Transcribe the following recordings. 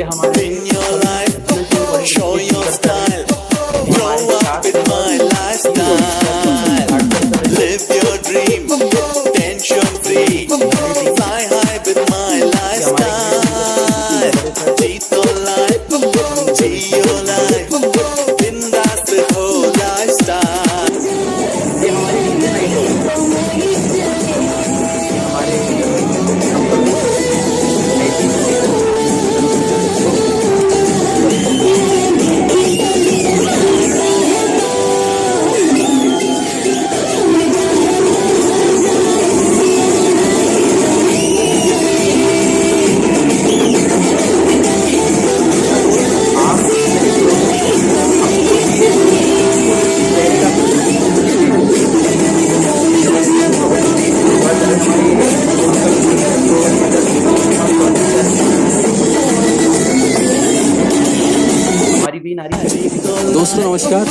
हमारे show your style, grow up with my lifestyle, live your dream, tension free, fly high with my lifestyle, जीतो life, जियो life, बिंदास हो lifestyle। दोस्तों नमस्कार,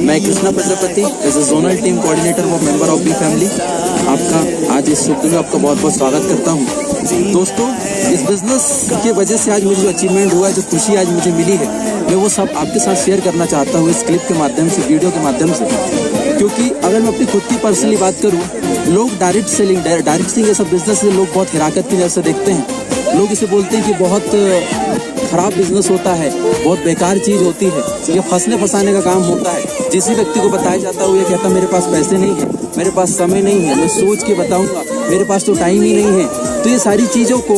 मैं Krishna Prajapati as a zonal team coordinator व member of B family आपका आज इस शुभ दिन में आपका बहुत बहुत स्वागत करता हूं। दोस्तों, इस बिजनेस की वजह से आज मुझे जो अचीवमेंट हुआ है, जो खुशी आज मुझे मिली है, मैं वो सब आपके साथ शेयर करना चाहता हूँ इस क्लिप के माध्यम से, वीडियो के माध्यम से। क्योंकि अगर मैं अपनी खुद की पर्सनली बात करूँ, लोग डायरेक्ट सेलिंग ये सब बिजनेस से लोग बहुत हिराकत की नज़र से देखते हैं। लोग इसे बोलते हैं कि बहुत खराब बिजनेस होता है, बहुत बेकार चीज़ होती है, ये फंसने फंसाने का काम होता है। जिसी व्यक्ति को बताया जाता है वो ये कहता मेरे पास पैसे नहीं है, मेरे पास समय नहीं है, मैं सोच के बताऊंगा, मेरे पास तो टाइम ही नहीं है। तो ये सारी चीज़ों को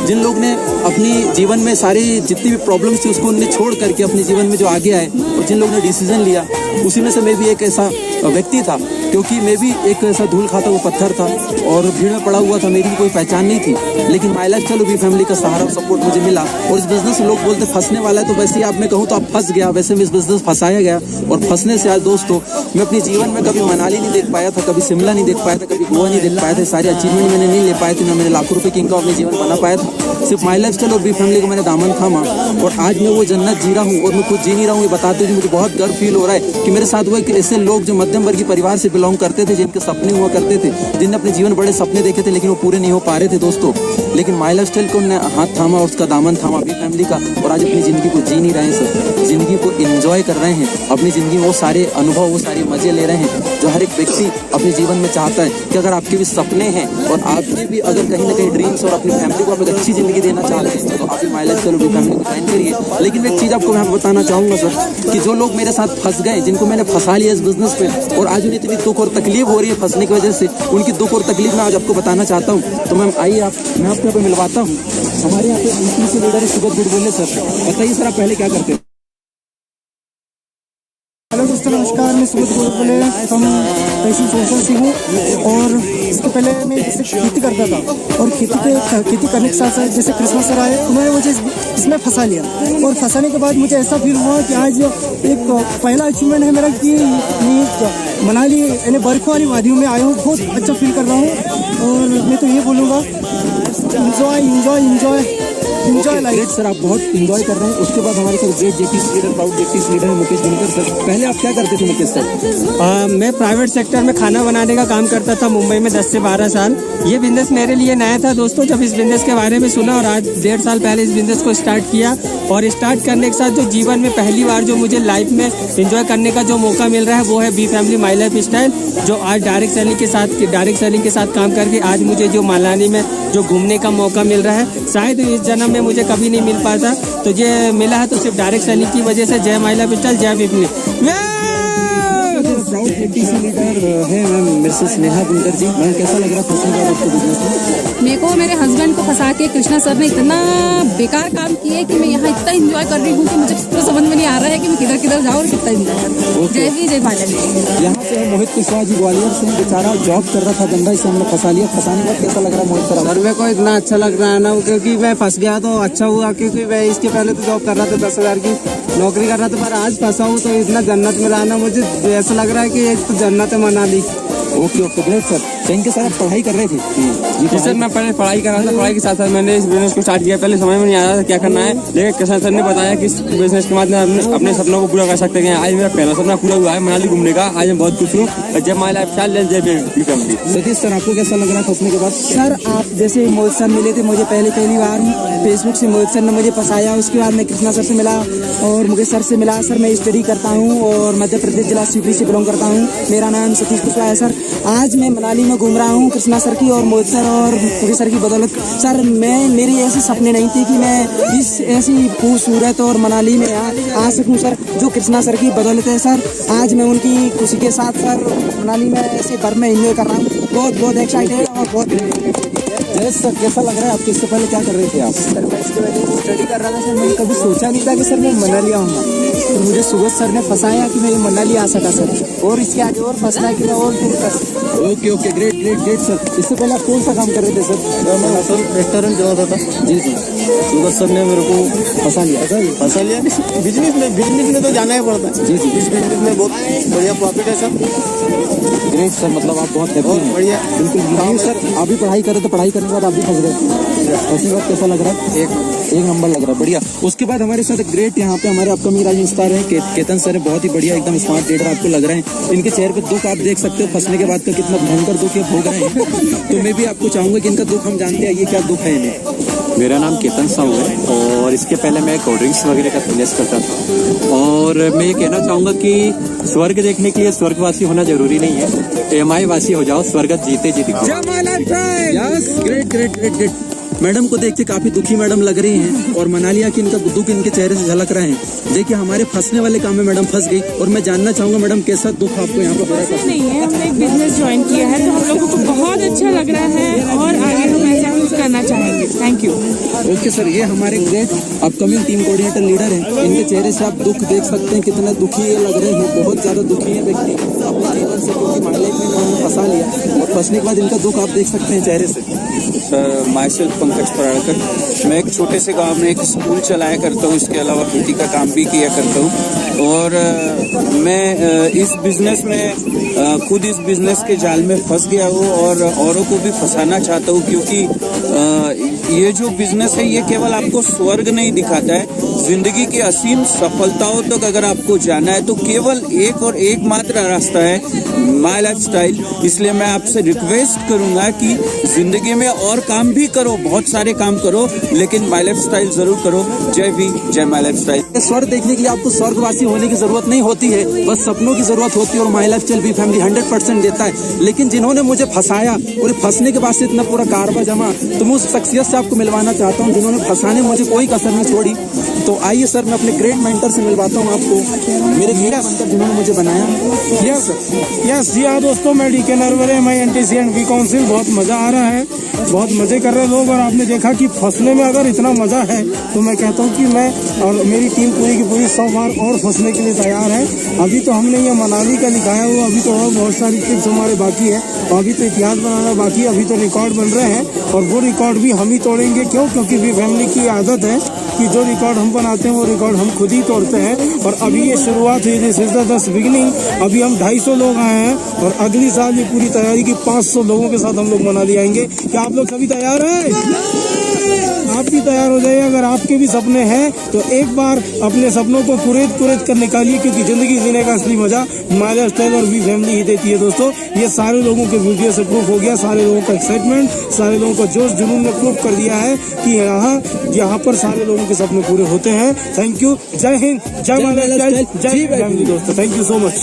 जिन लोग ने अपनी जीवन में सारी जितनी भी प्रॉब्लम्स थी उसको उनने छोड़ करके अपने जीवन में जो आगे आए और जिन लोगों ने डिसीजन लिया, उसी में से मैं भी एक ऐसा व्यक्ति था। क्योंकि मैं भी एक ऐसा धूल खाता हुआ पत्थर था और भीड़ में पड़ा हुआ था, मेरी भी कोई पहचान नहीं थी। लेकिन माय लाइफस्टाइल बी फैमिली का सहारा और सपोर्ट मुझे मिला। और इस बिजनेस में लोग बोलते फंसने वाला है, तो वैसे ही आप मैं कहूँ तो आप फंस गया, वैसे में इस बिजनेस फंसाया गया। और फंसने से आज दोस्तों मैं अपने जीवन में कभी मनाली नहीं देख पाया था, कभी शिमला नहीं देख पाया था, कभी गोवा नहीं देख पाया था। सारी अचीवमेंट मैंने नहीं ले पाए थे, ना मैंने लाखों रुपए की इनकम अपने जीवन बना पाया था। सिर्फ माय लाइफस्टाइल और बी फैमिली को मैंने दामन थामा और आज मैं वो जन्नत जी रहा हूँ। और मैं खुद जी नहीं रहा हूँ, ये बताते हुए मुझे बहुत गर्व फील हो रहा है कि मेरे साथ हुआ कि ऐसे लोग जो मध्यम वर्गीय परिवार से बिलोंग करते थे, जिनके सपने हुआ करते थे, जिनने अपने जीवन बड़े सपने देखे थे लेकिन वो पूरे नहीं हो पा रहे थे दोस्तों। लेकिन माय लाइफस्टाइल को उन्होंने हाथ थामा और उसका दामन थामा बी फैमिली का, और आज अपनी ज़िंदगी को जी नहीं रहे हैं सर, ज़िंदगी को एंजॉय कर रहे हैं। अपनी ज़िंदगी में वो सारे अनुभव, वो सारे मज़े ले रहे हैं जो हर एक व्यक्ति अपने जीवन में चाहता है। कि अगर आपके भी सपने हैं और आपने भी अगर कहीं ना कहीं ड्रीम्स और अपनी फैमिली को आप एक अच्छी ज़िंदगी देना चाह रहे हैं, तो आप भी माय लाइफस्टाइल बी फैमिली को ज्वाइन करिए। लेकिन एक चीज़ आपको मैं बताना चाहूँगा सर, कि जो लोग मेरे साथ फंस गए, जिनको मैंने फंसा लिया इस बिजनेस पे और आज उन्हें इतनी दुख और तकलीफ हो रही है फंसने की वजह से, उनकी दुख और तकलीफ मैं आज आपको बताना चाहता हूँ। तो मैम आइए, मैं आपको यहाँ पे मिलवाता हूँ। हमारे यहाँ पे से लीडर है सुगत गुडबोले सर। बताइए सर, आप पहले क्या करते हैं? हेलो दोस्तों नमस्कार, मैं सुगत गुडबोले हम तहसील सोनसर से हूँ। और इसके पहले मैं जैसे खेती करता था और खेती करने के साथ साथ जैसे क्रिसमस सर आए, उन्होंने मुझे इसमें फंसा लिया। और फंसाने के बाद मुझे ऐसा फील हुआ कि आज एक पहला अचीवमेंट है मेरा कि मनाली यानी बर्फ वाली वादियों में आया हूँ। बहुत अच्छा फील कर रहा हूँ और मैं तो ये बोलूँगा इंजॉय लाइफ। सर आप बहुत इंजॉय कर रहे हैं। उसके बाद हमारे sir great JTs leader, proud JTs leader है मुकेश बनकर सर। पहले आप क्या करते थे मुकेश सर? मैं प्राइवेट सेक्टर में खाना बनाने का काम करता था मुंबई में 10 से 12 साल। ये बिजनेस मेरे लिए नया था दोस्तों। जब इस बिजनेस के बारे में सुना और आज 1.5 साल पहले इस बिजनेस को स्टार्ट किया, और स्टार्ट करने के साथ जो जीवन में पहली बार जो मुझे लाइफ में एंजॉय करने का जो मौका मिल रहा है वो है B family my life style. जो आज डायरेक्ट सेलिंग के साथ काम करके आज मुझे जो मनाली में जो घूमने का मौका मिल रहा है, शायद इस जन्म में मुझे कभी नहीं मिल पाता। तो ये मिला है तो सिर्फ डायरेक्ट सेलिंग की वजह से। जय माय लाइफ स्टाइल, जय B family. Proud JTC leader है ma'am Mrs Neha Bunkar ji. Ma'am कैसा लग रहा फंसने का आपको बिजनेस में? मेरे को मेरे हस्बैंड को फंसा के कृष्णा सर ने इतना बेकार काम किए कि मैं यहाँ इतना एंजॉय कर रही हूँ कि मुझे तो समझ में नहीं आ रहा है कि मैं किधर किधर जाऊँ और कितना एंजॉय करूँ। जय भी जय भाई। यहाँ पे मोहित कुशवाहा जी ग्वालियर से, बेचारा जॉब कर रहा था गंदा, इसे हमने फंसा लिया। फंसाने का कैसा लग रहा है मोहित सर? सर मेरे को इतना अच्छा लग रहा है ना, क्योंकि मैं फंस गया तो अच्छा हुआ, क्योंकि मैं इसके पहले तो जॉब कर रहा था, 10,000 की नौकरी कर रहा था, पर आज फंसा हूँ तो इतना जन्नत में रहना मुझे ऐसा लग रहा है कि एक तो जन्नत है मनाली। Okay great sir. कहीं के सर आप पढ़ाई कर रहे थे? जी सर, मैं पहले पढ़ाई कर रहा था, पढ़ाई के साथ साथ मैंने इस बिजनेस को स्टार्ट किया। पहले समझ में नहीं आ रहा था क्या करना है, लेकिन कृष्णा सर ने बताया कि इस बिजनेस के माध्यम अपने सपनों को पूरा कर सकते हैं। आज मेरा पहला सपना पूरा हुआ है मनाली घूमने का। आज मैं बहुत खुश हूँ। जय माय लाइफस्टाइल, जय बेबी फैमिली। सतीश सर, आपको कैसा लग रहा है फंसने के बाद? सर आप जैसे मोहित सर मिले थे मुझे पहली बार फेसबुक से, मोहित सर ने मुझे फंसाया। उसके बाद मैं कृष्णा सर से मिला और मुकेश सर से मिला। सर मैं स्टडी करता हूँ और मध्य प्रदेश जिला शिवपुरी से बिलोंग करता हूँ। मेरा नाम सतीश कुशवाहा है सर। आज मैं मनाली में घूम रहा हूँ कृष्णा सर की और मोहित सर और मुकेश सर की बदौलत। सर मेरी ऐसे सपने नहीं थे कि मैं इस ऐसी खूबसूरत और मनाली में आ सकूँ सर, जो कृष्णा सर की बदौलत है सर। आज मैं उनकी खुशी के साथ सर मनाली में ऐसे घर में एंजॉय कर रहा हूँ। बहुत एक्साइटेड और बहुत। जय सर, कैसा लग रहा है आपको? इससे पहले क्या कर रहे थे आप? सर मैं इसके पहले स्टडी कर रहा था सर। मैंने कभी सोचा नहीं था कि सर मैं मनाली आऊँगा, तो मुझे सुबह सर ने फंसाया कि मैं मनाली आ सका सर। और इसके आगे और फंसना है कि मैं और दूर कर सकता। Okay, great sir. इससे पहले आप कौन सा काम कर रहे थे सर? मैं होटल रेस्टोरेंट चलाता था। जी सर। सुगत सर ने मेरे को फंसा लिया। बिजनेस में तो जाना ही पड़ता है। जी। इस बिजनेस में बहुत बढ़िया प्रॉफिट है सर। ग्रेट सर, मतलब आप बहुत हैप्पी हैं। बढ़िया। बिल्कुल सर, आप भी पढ़ाई कर रहे थे, पढ़ाई करने के बाद आप भी फंस गए। ऐसी बात कैसा लग रहा है? एक नंबर लग रहा है, बढ़िया। उसके बाद हमारे साथ ग्रेट यहाँ पे हमारे अपकमिंग राइजिंग स्टार है केतन सर है। बहुत ही बढ़िया, एकदम स्मार्ट लीडर आपको लग रहे हैं। इनके चेहरे पे दुख आप देख सकते हो फंसने के बाद का, कितना भयंकर दुख ये भोग रहे हैं। तो मैं भी आपको चाहूंगा कि इनका दुख हम जानते हैं, ये क्या दुख है इन्हें। मेरा नाम केतन साहू है और इसके पहले मैं कोल्ड ड्रिंक्स वगैरह का बिजनेस करता था। और मैं ये कहना चाहूँगा कि स्वर्ग देखने के लिए स्वर्गवासी होना जरूरी नहीं है, एमआई वासी हो जाओ, स्वर्ग जीते जी दिखाओ। ग्रेट। मैडम को देख के काफी दुखी मैडम लग रही हैं और मनालिया की इनका दुख इनके चेहरे से झलक रहे हैं। देखिए हमारे फंसने वाले काम में मैडम फंस गई और मैं जानना चाहूंगा मैडम कैसा दुख आपको यहाँ पर हो रहा है? नहीं है, हमने एक बिजनेस ज्वाइन किया है तो हम लोगों को बहुत अच्छा लग रहा है और आगे हम ऐसा कुछ करना चाहेंगे। Thank you. ओके सर, ये हमारे great upcoming team coordinator leader हैं। इनके चेहरे से आप दुख देख सकते हैं, कितना दुखी ये लग रहे हैं। बहुत ज्यादा दुखी है व्यक्ति अपने जीवन से, क्योंकि माय लाइफ में इन्होंने फंसा लिया और फंसने के बाद इनका दुख आप देख सकते हैं चेहरे से। माई सेल्फ पंकज पराड़कर, मैं एक छोटे से गांव में एक स्कूल चलाया करता हूँ। इसके अलावा खेती का काम भी किया करता हूँ और मैं इस बिजनेस में खुद इस बिजनेस के जाल में फंस गया हूँ और औरों को भी फंसाना चाहता हूँ, क्योंकि ये जो बिजनेस है ये केवल आपको स्वर्ग नहीं दिखाता है, जिंदगी की असीम सफलताओं तक अगर आपको जाना है तो केवल एक और एकमात्र रास्ता है माय लाइफस्टाइल। इसलिए मैं आपसे रिक्वेस्ट करूंगा कि जिंदगी में और काम भी करो, बहुत सारे काम करो, लेकिन माय लाइफस्टाइल जरूर करो। जय भी जय माय लाइफस्टाइल। स्वर्ग देखने के लिए आपको स्वर्गवासी होने की जरूरत नहीं होती है, बस सपनों की जरूरत होती है और माय लाइफस्टाइल भी फैमिली 100% देता है। लेकिन जिन्होंने मुझे फंसाया और फंसने के बाद से इतना पूरा कारवा जमा, तो मैं उस शख्सियत से आपको मिलवाना चाहता हूँ जिन्होंने फंसाने मुझे कोई कसर नहीं छोड़ी। तो आइए सर, मैं अपने ग्रेट मेंटर से मिलवाता हूँ आपको, मेरे ग्रेट मेंटर जिन्होंने मुझे बनाया। यस जी हाँ दोस्तों, मैं डीके नरवरे, मैं एनटीसी एंड बी काउंसिल। बहुत मजा आ रहा है, बहुत मजे कर रहे हैं लोग। और आपने देखा कि फंसने में अगर इतना मजा है तो मैं कहता हूँ कि मैं और मेरी टीम पूरी की पूरी 100 बार और फंसने के लिए तैयार है। अभी तो हमने ये मनाली का दिखाया हुआ, अभी तो और बहुत सारी टिप्स हमारे बाकी है, अभी तो इतिहास बनाना बाकी है, अभी तो रिकॉर्ड बन रहे हैं और वो रिकॉर्ड भी हम ही तोड़ेंगे। क्यों? क्योंकि भी फैमिली की आदत है कि जो रिकॉर्ड हम बनाते हैं वो रिकॉर्ड हम खुद ही तोड़ते हैं। और अभी ये शुरुआत हुई, this is the just beginning. अभी हम 250 लोग आए हैं और अगली साल ये पूरी तैयारी की 500 लोगों के साथ हम लोग मनाली आएंगे। क्या आप लोग सभी तैयार हैं? आप भी तैयार हो जाइए। अगर आपके भी सपने हैं तो एक बार अपने सपनों को कुरेद कर निकालिए, क्योंकि जिंदगी जीने का असली मजा माय लाइफस्टाइल और वी फैमिली ही देती है। दोस्तों, ये सारे लोगों के वीडियो से प्रूफ हो गया, सारे लोगों का एक्साइटमेंट, सारे लोगों का जोश जुनून ने प्रूफ कर दिया है कि यहाँ पर सारे लोगों के सपने पूरे होते हैं। Thank you. जय हिंद, जय माय लाइफस्टाइल, जय फैमिली। दोस्तों, thank you so much.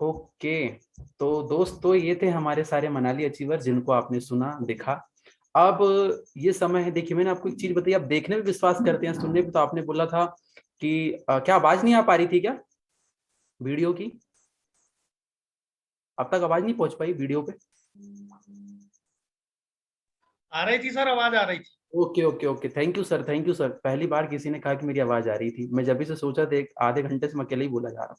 Okay, तो दोस्तों ये थे हमारे सारे मनाली अचीवर जिनको आपने सुना देखा। अब ये समय है, देखिए मैंने आपको एक चीज बताई, आप देखने में विश्वास करते हैं, सुनने में तो आपने बोला था कि क्या आवाज नहीं आ पा रही थी क्या वीडियो की? अब तक आवाज नहीं पहुंच पाई वीडियो पे? आ रही थी सर, आवाज आ रही थी। Okay okay okay, thank you sir. पहली बार किसी ने कहा कि मेरी आवाज आ रही थी। मैं जब भी से सोचा था, आधे घंटे से मैं अकेले ही बोला जा रहा हूँ।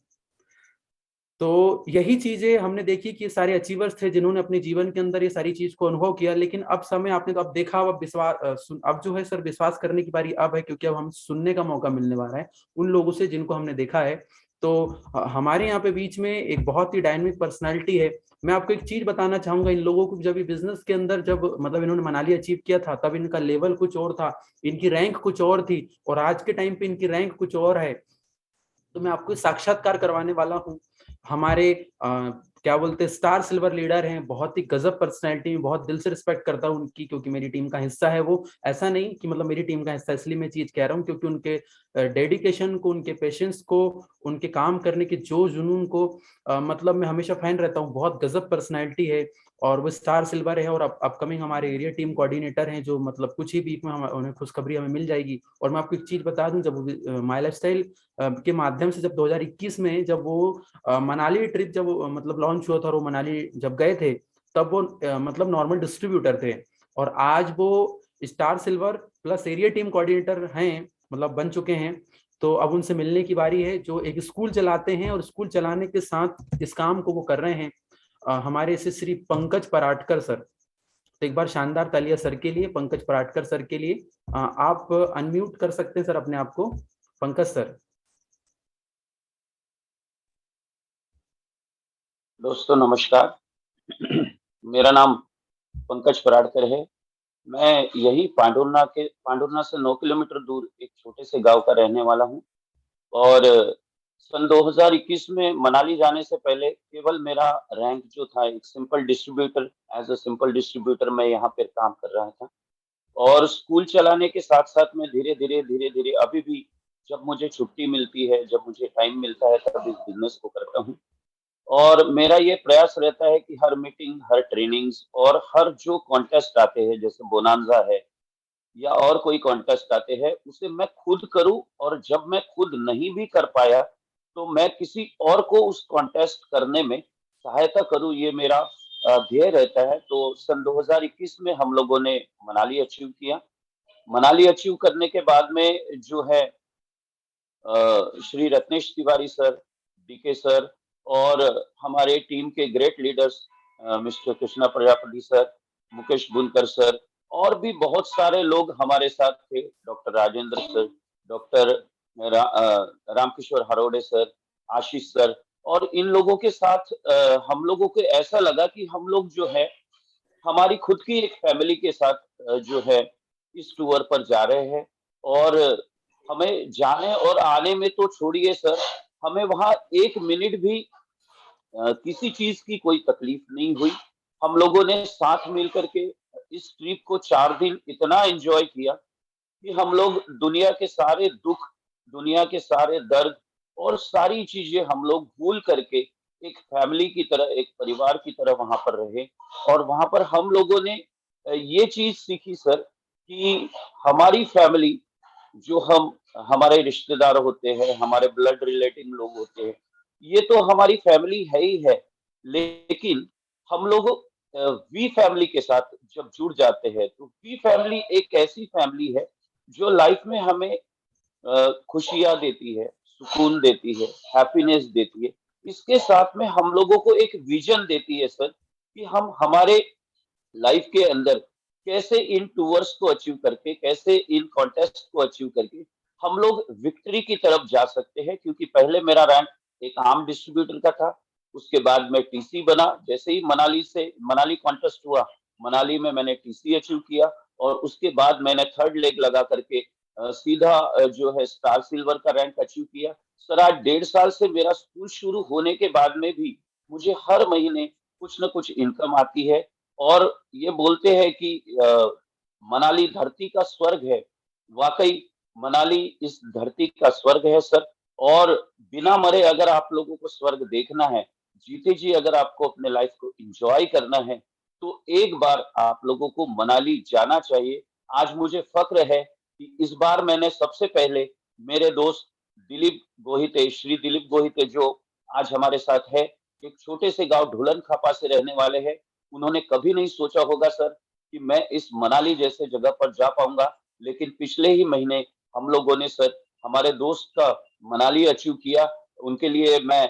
तो यही चीजें हमने देखी कि ये सारे अचीवर्स थे जिन्होंने अपने जीवन के अंदर ये सारी चीज को अनुभव किया। लेकिन अब समय आपने तो अब देखा, अब अब जो है सर विश्वास करने की बारी अब है, क्योंकि अब हम सुनने का मौका मिलने वाला है उन लोगों से जिनको हमने देखा है। तो हमारे यहाँ पे बीच में एक बहुत ही डायनामिक पर्सनैलिटी है। मैं आपको एक चीज बताना चाहूंगा, इन लोगों को जब बिजनेस के अंदर जब मतलब इन्होंने मनाली अचीव किया था, तब इनका लेवल कुछ और था, इनकी रैंक कुछ और थी, और आज के टाइम पे इनकी रैंक कुछ और है। तो मैं आपको साक्षात्कार करवाने वाला हूँ। हमारे क्या बोलते हैं, स्टार सिल्वर लीडर हैं, बहुत ही गजब पर्सनैलिटी, बहुत दिल से रिस्पेक्ट करता हूँ उनकी, क्योंकि मेरी टीम का हिस्सा है वो। ऐसा नहीं कि मतलब मेरी टीम का हिस्सा, इसलिए मैं चीज कह रहा हूँ क्योंकि उनके डेडिकेशन को, उनके पेशेंस को, उनके काम करने के जो जुनून को मतलब मैं हमेशा फैन रहता हूँ। बहुत गजब पर्सनैलिटी है, और वो स्टार सिल्वर है, और अपकमिंग हमारे एरिया टीम कोऑर्डिनेटर हैं, जो मतलब कुछ ही वीक में उन्हें खुशखबरी हमें मिल जाएगी। और मैं आपको एक चीज बता दूं, जब माई लाइफस्टाइल के माध्यम से जब 2021 में जब वो मनाली ट्रिप जब मतलब लॉन्च हुआ था, और वो मनाली जब गए थे, तब वो मतलब नॉर्मल डिस्ट्रीब्यूटर थे, और आज वो star silver plus area team coordinator हैं, मतलब बन चुके हैं। तो अब उनसे मिलने की बारी है, जो एक स्कूल चलाते हैं, और स्कूल चलाने के साथ इस काम को वो कर रहे हैं। हमारे से श्री पंकज पराटकर सर। तो एक बार शानदार तालियां सर के लिए, पंकज पराटकर सर के लिए। आप अनम्यूट कर सकते हैं सर अपने आप को, पंकज सर। दोस्तों नमस्कार। मेरा नाम पंकज पराड़कर है। मैं यही पांडुरना से 9 किलोमीटर दूर एक छोटे से गांव का रहने वाला हूं, और सन 2021 में मनाली जाने से पहले केवल मेरा रैंक जो था एक simple distributor, as a simple distributor मैं यहाँ पर काम कर रहा था। और स्कूल चलाने के साथ साथ मैं धीरे धीरे अभी भी जब मुझे छुट्टी मिलती है, जब मुझे टाइम मिलता है, तब इस बिजनेस को करता हूँ। और मेरा ये प्रयास रहता है कि हर मीटिंग, हर ट्रेनिंग्स और हर जो कॉन्टेस्ट आते हैं, जैसे बोनांजा है या और कोई कॉन्टेस्ट आते हैं, उसे मैं खुद करूं, और जब मैं खुद नहीं भी कर पाया तो मैं किसी और को उस कॉन्टेस्ट करने में सहायता करूं, ये मेरा ध्येय रहता है। तो सन 2021 में हम लोगों ने मनाली अचीव किया। मनाली अचीव करने के बाद में जो है Shri Ratnesh Tiwari sir, DK sir, और हमारे टीम के great leaders mister Krishna Prajapati sir, Mukesh Bunkar sir, और भी बहुत सारे लोग हमारे साथ थे, doctor Rajendra sir, doctor Ramkishore Harode sir, Ashish sir. और इन लोगों के साथ हम लोगों को ऐसा लगा कि हम लोग जो है हमारी खुद की एक फैमिली के साथ जो है इस टूर पर जा रहे हैं। और हमें जाने और आने में तो छोड़िए सर, हमें वहाँ 1 मिनट भी किसी चीज की कोई तकलीफ नहीं हुई। हम लोगों ने साथ मिल करके इस ट्रिप को 4 दिन इतना एंजॉय किया कि हम लोग दुनिया के सारे दुख, दुनिया के सारे दर्द और सारी चीजें हम लोग भूल करके एक फैमिली की तरह, एक परिवार की तरह वहां पर रहे। और वहां पर हम लोगों ने ये चीज सीखी सर कि हमारी फैमिली, जो हमारे रिश्तेदार होते हैं, हमारे ब्लड रिलेटिव लोग होते हैं, ये तो हमारी फैमिली है ही है। लेकिन हम लोग वी फैमिली के साथ जब जुड़ जाते हैं, तो वी फैमिली एक ऐसी फैमिली है जो लाइफ में हमें खुशियाँ देती है, सुकून देती है, हैप्पीनेस देती है। इसके साथ में हम लोगों को एक विजन देती है सर, कि हम हमारे लाइफ के अंदर कैसे इन टूवर्स को अचीव करके, कैसे इन कॉन्टेस्ट को अचीव करके हम लोग विक्ट्री की तरफ जा सकते हैं। क्योंकि पहले मेरा रैंक एक आम डिस्ट्रीब्यूटर का था, उसके बाद मैं टीसी बना। जैसे ही मनाली कॉन्टेस्ट हुआ, मनाली में मैंने टीसी अचीव किया, और उसके बाद मैंने थर्ड लेग लगा करके सीधा जो है स्टार सिल्वर का रैंक अचीव किया। सर आज 1.5 साल से मेरा स्कूल शुरू होने के बाद में भी मुझे हर महीने कुछ न कुछ इनकम आती है। और ये बोलते हैं कि मनाली धरती का स्वर्ग है। वाकई मनाली इस धरती का स्वर्ग है सर। और बिना मरे अगर आप लोगों को स्वर्ग देखना है, जीते जी अगर आपको अपने लाइफ को एंजॉय करना है, तो एक बार आप लोगों को मनाली जाना चाहिए। आज मुझे फक्र है कि इस बार मैंने सबसे पहले मेरे दोस्त दिलीप गोहिते, श्री दिलीप गोहिते, जो आज हमारे साथ है, एक छोटे से गांव ढुलन खापा से रहने वाले हैं। उन्होंने कभी नहीं सोचा होगा सर कि मैं इस मनाली जैसे जगह पर जा पाऊंगा। लेकिन पिछले ही महीने हम लोगों ने सर हमारे दोस्त का मनाली अचीव किया। उनके लिए मैं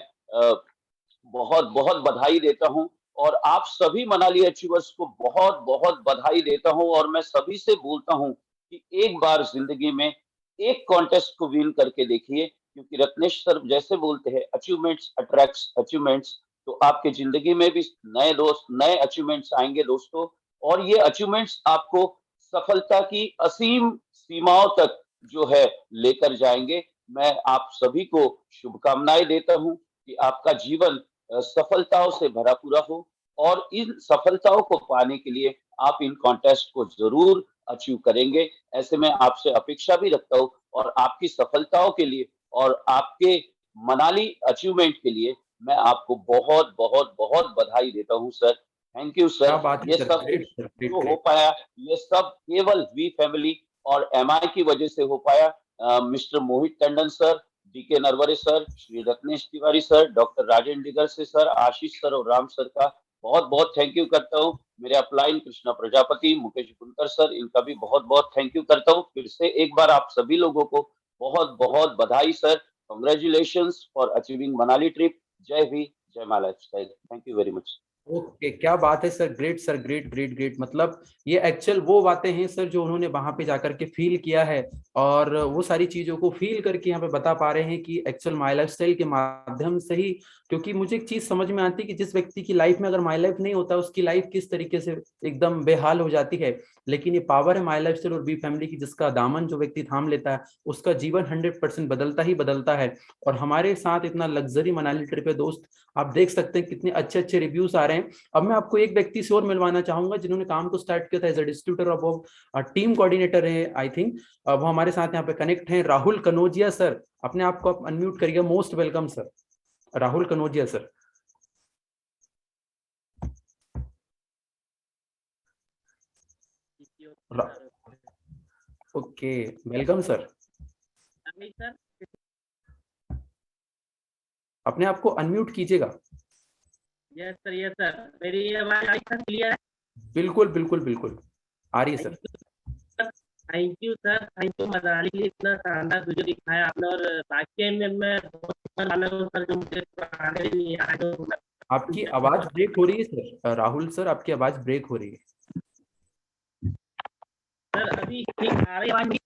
बहुत बहुत बधाई देता हूँ और आप सभी मनाली अचीवर्स को बहुत बहुत बधाई देता हूँ और मैं सभी से बोलता हूँ कि एक बार जिंदगी में एक कॉन्टेस्ट को विन करके देखिए, क्योंकि रत्नेश सर जैसे बोलते हैं अचीवमेंट्स अट्रैक्ट्स अचीवमेंट्स। तो आपके जिंदगी में भी नए दोस्त नए अचीवमेंट्स आएंगे दोस्तों, और ये अचीवमेंट्स आपको सफलता की असीम सीमाओं तक जो है लेकर जाएंगे। मैं आप सभी को शुभकामनाएं देता हूं कि आपका जीवन सफलताओं से भरा पूरा हो, और इन सफलताओं को पाने के लिए आप इन कॉन्टेस्ट को जरूर अचीव करेंगे। ऐसे में आपसे अपेक्षा भी रखता हूँ, और आपकी सफलताओं के लिए और आपके मनाली अचीवमेंट के लिए मैं आपको बहुत बहुत बहुत बधाई देता हूँ सर। थैंक यू क्या सर। बात है ये सर, सब ग्रेट कुछ सर, ग्रेट जो हो ग्रेट। पाया, ये सब केवल वी फैमिली और एमआई की वजह से हो पाया। Mister Mohit Tandon sir, DK Narware sir, Shri Ratnesh Tiwari sir, doctor Rajendra Digar से सर, आशीष सर और राम सर का बहुत बहुत थैंक यू करता हूँ। मेरे अपलाइन कृष्णा प्रजापति, मुकेश बुनकर सर, इनका भी बहुत बहुत थैंक यू करता हूँ। फिर से एक बार आप सभी लोगों को बहुत बहुत बधाई sir. Congratulation for achieving Manali trip. जय भी, जय माँ lifestyle. Thank you very much. Okay, क्या बात है sir, great sir, great great great. मतलब ये एक्चुअल वो बातें हैं सर जो उन्होंने वहां पे जाकर के फील किया है, और वो सारी चीजों को फील करके यहाँ पे बता पा रहे हैं कि एक्चुअल माई लाइफ स्टाइल के माध्यम से ही। क्योंकि मुझे एक चीज समझ में आती है कि जिस व्यक्ति की लाइफ में अगर माई लाइफ नहीं होता, उसकी लाइफ किस तरीके से एकदम बेहाल हो जाती है। लेकिन ये पावर है माई लाइफ स्टाइल और बी फैमिली की, जिसका दामन जो व्यक्ति थाम लेता है उसका जीवन 100% बदलता ही बदलता है। और हमारे साथ इतना लग्जरी मनाली ट्रिप है दोस्त, आप देख सकते हैं कितने अच्छे अच्छे रिव्यूज आ रहे हैं। अब मैं आपको एक व्यक्ति से और मिलवाना चाहूंगा जिन्होंने काम को स्टार्ट किया था एज अ डिस्ट्रीब्यूटर, और वो टीम कोऑर्डिनेटर है आई थिंक। वो हमारे साथ यहाँ पे कनेक्ट हैं, राहुल कनौजिया सर। अपने आप को आप अनम्यूट करिए। Most welcome sir, Rahul Kanaujia sir. Okay, welcome sir. अपने आप को अनम्यूट कीजिएगा। Yes sir, yes sir. मेरी आवाज आई सर, क्लियर है? बिल्कुल बिल्कुल बिल्कुल आ रही है sir. Thank you sir, thank you. Manali के लिए इतना शानदार वीडियो दिखाया आपने, और बाकी मैं बहुत वाला हूँ सर, जो मुझे आगे नहीं आ रहा है। आपकी आवाज ब्रेक हो रही है सर, राहुल सर आपकी आवाज ब्रेक हो रही है। सर अभी ठीक आ रही आवाज?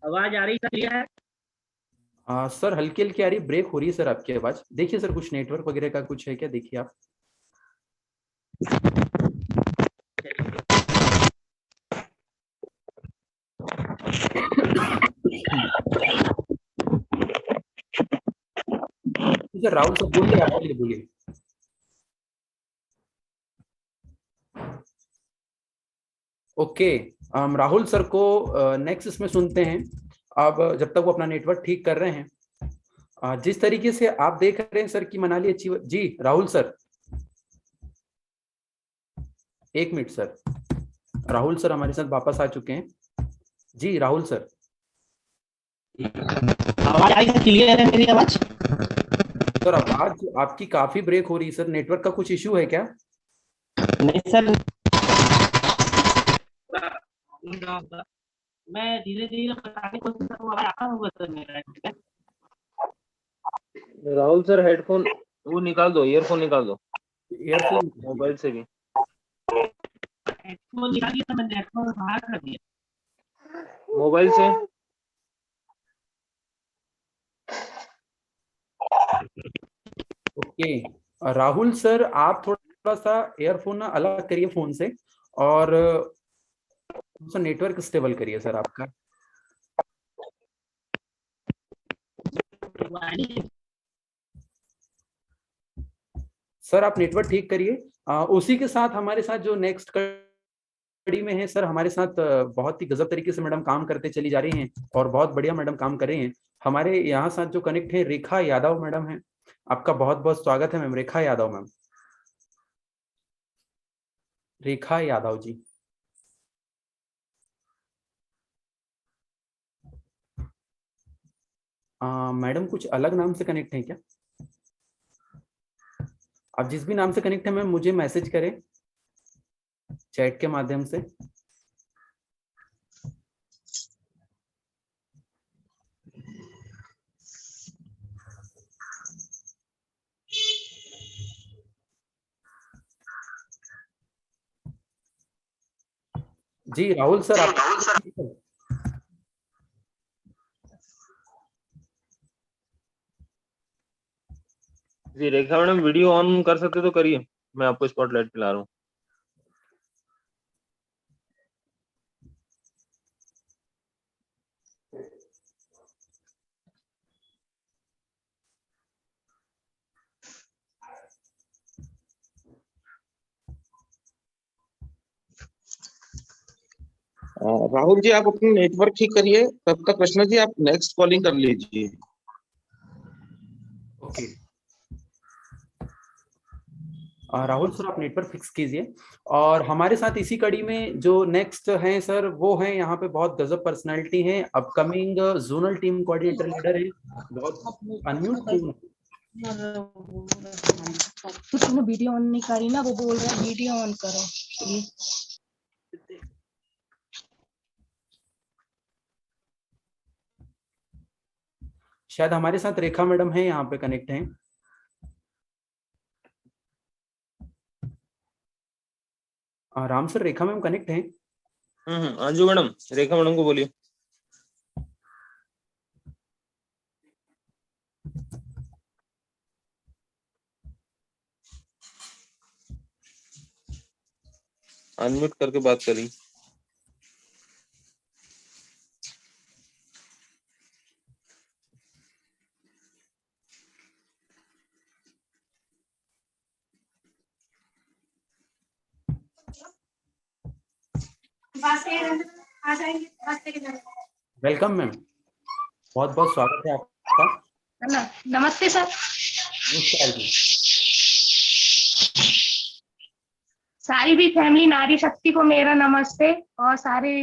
आवाज आ रही सर, क्लियर है? सर हल्की हल्की आ रही, ब्रेक हो रही है सर आपकी आवाज। देखिए सर कुछ नेटवर्क वगैरह का कुछ है क्या, देखिए आप। सर राहुल सर बोलिए, आप बोलिए बोलिए। ओके, राहुल सर को नेक्स्ट इसमें सुनते हैं। अब जब तक वो अपना नेटवर्क ठीक कर रहे हैं, जिस तरीके से आप देख रहे हैं सर कि मनाली अच्छी जी। राहुल सर एक मिनट सर, राहुल सर हमारे साथ वापस आ चुके हैं। जी राहुल सर, आवाज आई सर, क्लियर है मेरी आवाज? सर आवाज आपकी काफी ब्रेक हो रही है सर, नेटवर्क का कुछ इश्यू है क्या? नहीं सर, मैं धीरे धीरे बताने की कोशिश करूँ, आवाज आता होगा सर मेरा, ठीक है? राहुल सर हेडफोन वो निकाल दो, ईयरफोन निकाल दो, ईयरफोन मोबाइल से भी। हेडफोन निकाल दिया, मैंने हेडफोन बाहर कर दिया मोबाइल से। ओके, राहुल सर आप थोड़ा सा एयरफोन ना अलग करिए फोन से, और नेटवर्क स्टेबल करिए सर आपका। सर आप नेटवर्क ठीक करिए। उसी के साथ हमारे साथ जो नेक्स्ट कड़ी में है सर, हमारे साथ बहुत ही गजब तरीके से मैडम काम करते चली जा रही हैं, और बहुत बढ़िया मैडम काम कर रही हैं। हमारे यहाँ साथ जो कनेक्ट है रेखा यादव मैडम है। आपका बहुत बहुत स्वागत है मैम, रेखा यादव मैम, रेखा यादव जी। मैडम कुछ अलग नाम से कनेक्ट है क्या? आप जिस भी नाम से कनेक्ट है मैम मुझे मैसेज करें चैट के माध्यम से। जी राहुल सर, आप जी रेखा मैडम वीडियो ऑन कर सकते तो करिए, मैं आपको स्पॉटलाइट पिला रहा हूँ। राहुल जी आप अपना नेटवर्क ठीक करिए, तब तक कृष्णा जी आप नेक्स्ट कॉलिंग कर लीजिए। ओके। राहुल सर आप नेटवर्क फिक्स कीजिए। और हमारे साथ इसी कड़ी में जो नेक्स्ट हैं सर, वो हैं यहाँ पे बहुत गजब पर्सनालिटी हैं, upcoming zonal team coordinator leader हैं, बहुत अनम्यूट क्यों उसने वीडियो ऑन नहीं करी ना, वो बोल रहा है वीडियो ऑन करो। ये शायद हमारे साथ रेखा मैडम है, यहाँ पे कनेक्ट हैं। राम सर रेखा मैम कनेक्ट हैं? अंजू मैडम, रेखा मैडम को बोलिए। अनम्यूट करके बात करिए। आ जाएंगे। वेलकम मैम, बहुत बहुत स्वागत है आपका। नमस्ते सर। नमस्कार जी। सारी भी फैमिली नारी शक्ति को मेरा नमस्ते, और सारे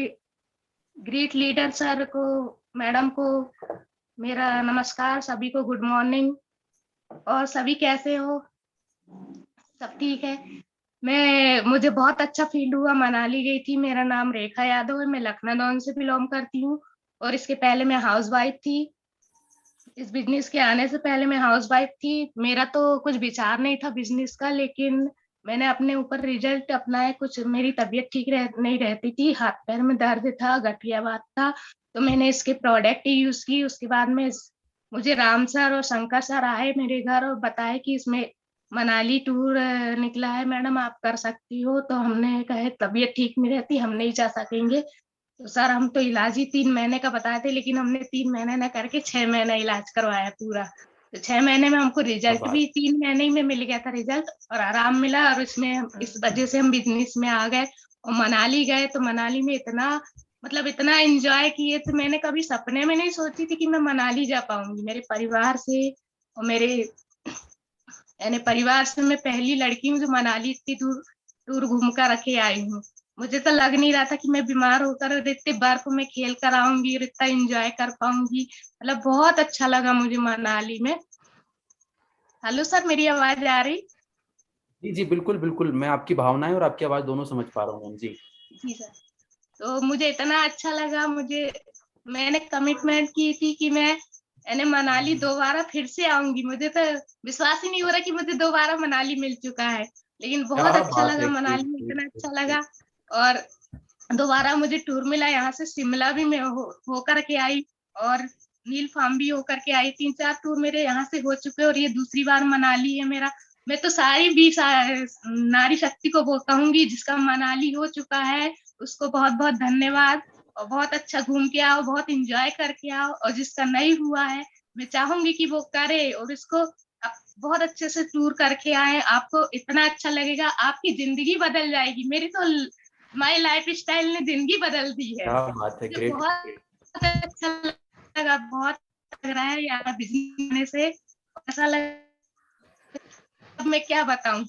ग्रेट लीडर सर को, मैडम को मेरा नमस्कार, सभी को गुड मॉर्निंग। और सभी कैसे हो? सब ठीक है। मुझे बहुत अच्छा फील हुआ, मनाली गई थी। मेरा नाम रेखा यादव है, मैं लखनऊ से बिलोंग करती हूँ, और इसके पहले मैं हाउसवाइफ थी। इस बिजनेस के आने से पहले मैं हाउसवाइफ थी। मेरा तो कुछ विचार नहीं था बिजनेस का, लेकिन मैंने अपने ऊपर रिजल्ट अपनाए। कुछ मेरी तबीयत ठीक नहीं रहती थी, हाथ पैर में दर्द था, गठियावात था, तो मैंने इसके प्रोडक्ट यूज की। उसके बाद में मुझे राम सर और शंकर सर आए मेरे घर और बताए कि इसमें मनाली टूर निकला है मैडम, आप कर सकती हो। तो हमने कहे तबीयत ठीक नहीं रहती, हम नहीं जा सकेंगे। तो सर हम तो इलाज ही 3 महीने का बताए थे, लेकिन हमने 3 महीने न करके 6 महीना इलाज करवाया पूरा। तो 6 महीने में हमको रिजल्ट भी 3 महीने ही में मिल गया था रिजल्ट, और आराम मिला। और इसमें इस वजह से हम बिजनेस में आ गए और मनाली गए। तो मनाली में इतना एंजॉय किए थे, मैंने कभी सपने में नहीं सोची थी कि मैं मनाली जा पाऊंगी। मेरे परिवार से और यानी परिवार से मैं पहली लड़की हूँ जो मनाली इतनी दूर टूर घूम कर रखे आई हूँ। मुझे तो लग नहीं रहा था कि मैं बीमार होकर इतने बर्फ में खेल कर आऊंगी और इतना एंजॉय कर पाऊंगी। बहुत अच्छा लगा मुझे मनाली में। हेलो सर, मेरी आवाज आ रही? जी जी बिल्कुल बिल्कुल, मैं आपकी भावनाएं और आपकी आवाज दोनों समझ पा रहा हूँ जी। जी सर, तो मुझे इतना अच्छा लगा। मैंने कमिटमेंट की थी कि मैं मनाली दोबारा फिर से आऊंगी। मुझे तो विश्वास ही नहीं हो रहा कि मुझे दोबारा मनाली मिल चुका है, लेकिन बहुत अच्छा लगा। मनाली में इतना अच्छा लगा, और दोबारा मुझे टूर मिला। यहाँ से शिमला भी मैं होकर के आई, और नील फार्म भी होकर के आई। 3-4 टूर मेरे यहाँ से हो चुके, और ये दूसरी बार मनाली है मेरा। मैं तो सारी 20 नारी शक्ति को कहूंगी, जिसका मनाली हो चुका है उसको बहुत बहुत धन्यवाद, और बहुत अच्छा घूम के आओ, बहुत एंजॉय करके आओ। और जिसका नहीं हुआ है, मैं चाहूंगी कि वो करे और इसको बहुत अच्छे से टूर करके आए। आपको इतना अच्छा लगेगा, आपकी जिंदगी बदल जाएगी। मेरी तो माई लाइफ स्टाइल ने जिंदगी बदल दी है। क्या बात है, ग्रेट। बहुत अच्छा लगा, बहुत लग रहा है यहाँ बिजनेस से। ऐसा लगा, अब मैं क्या बताऊं,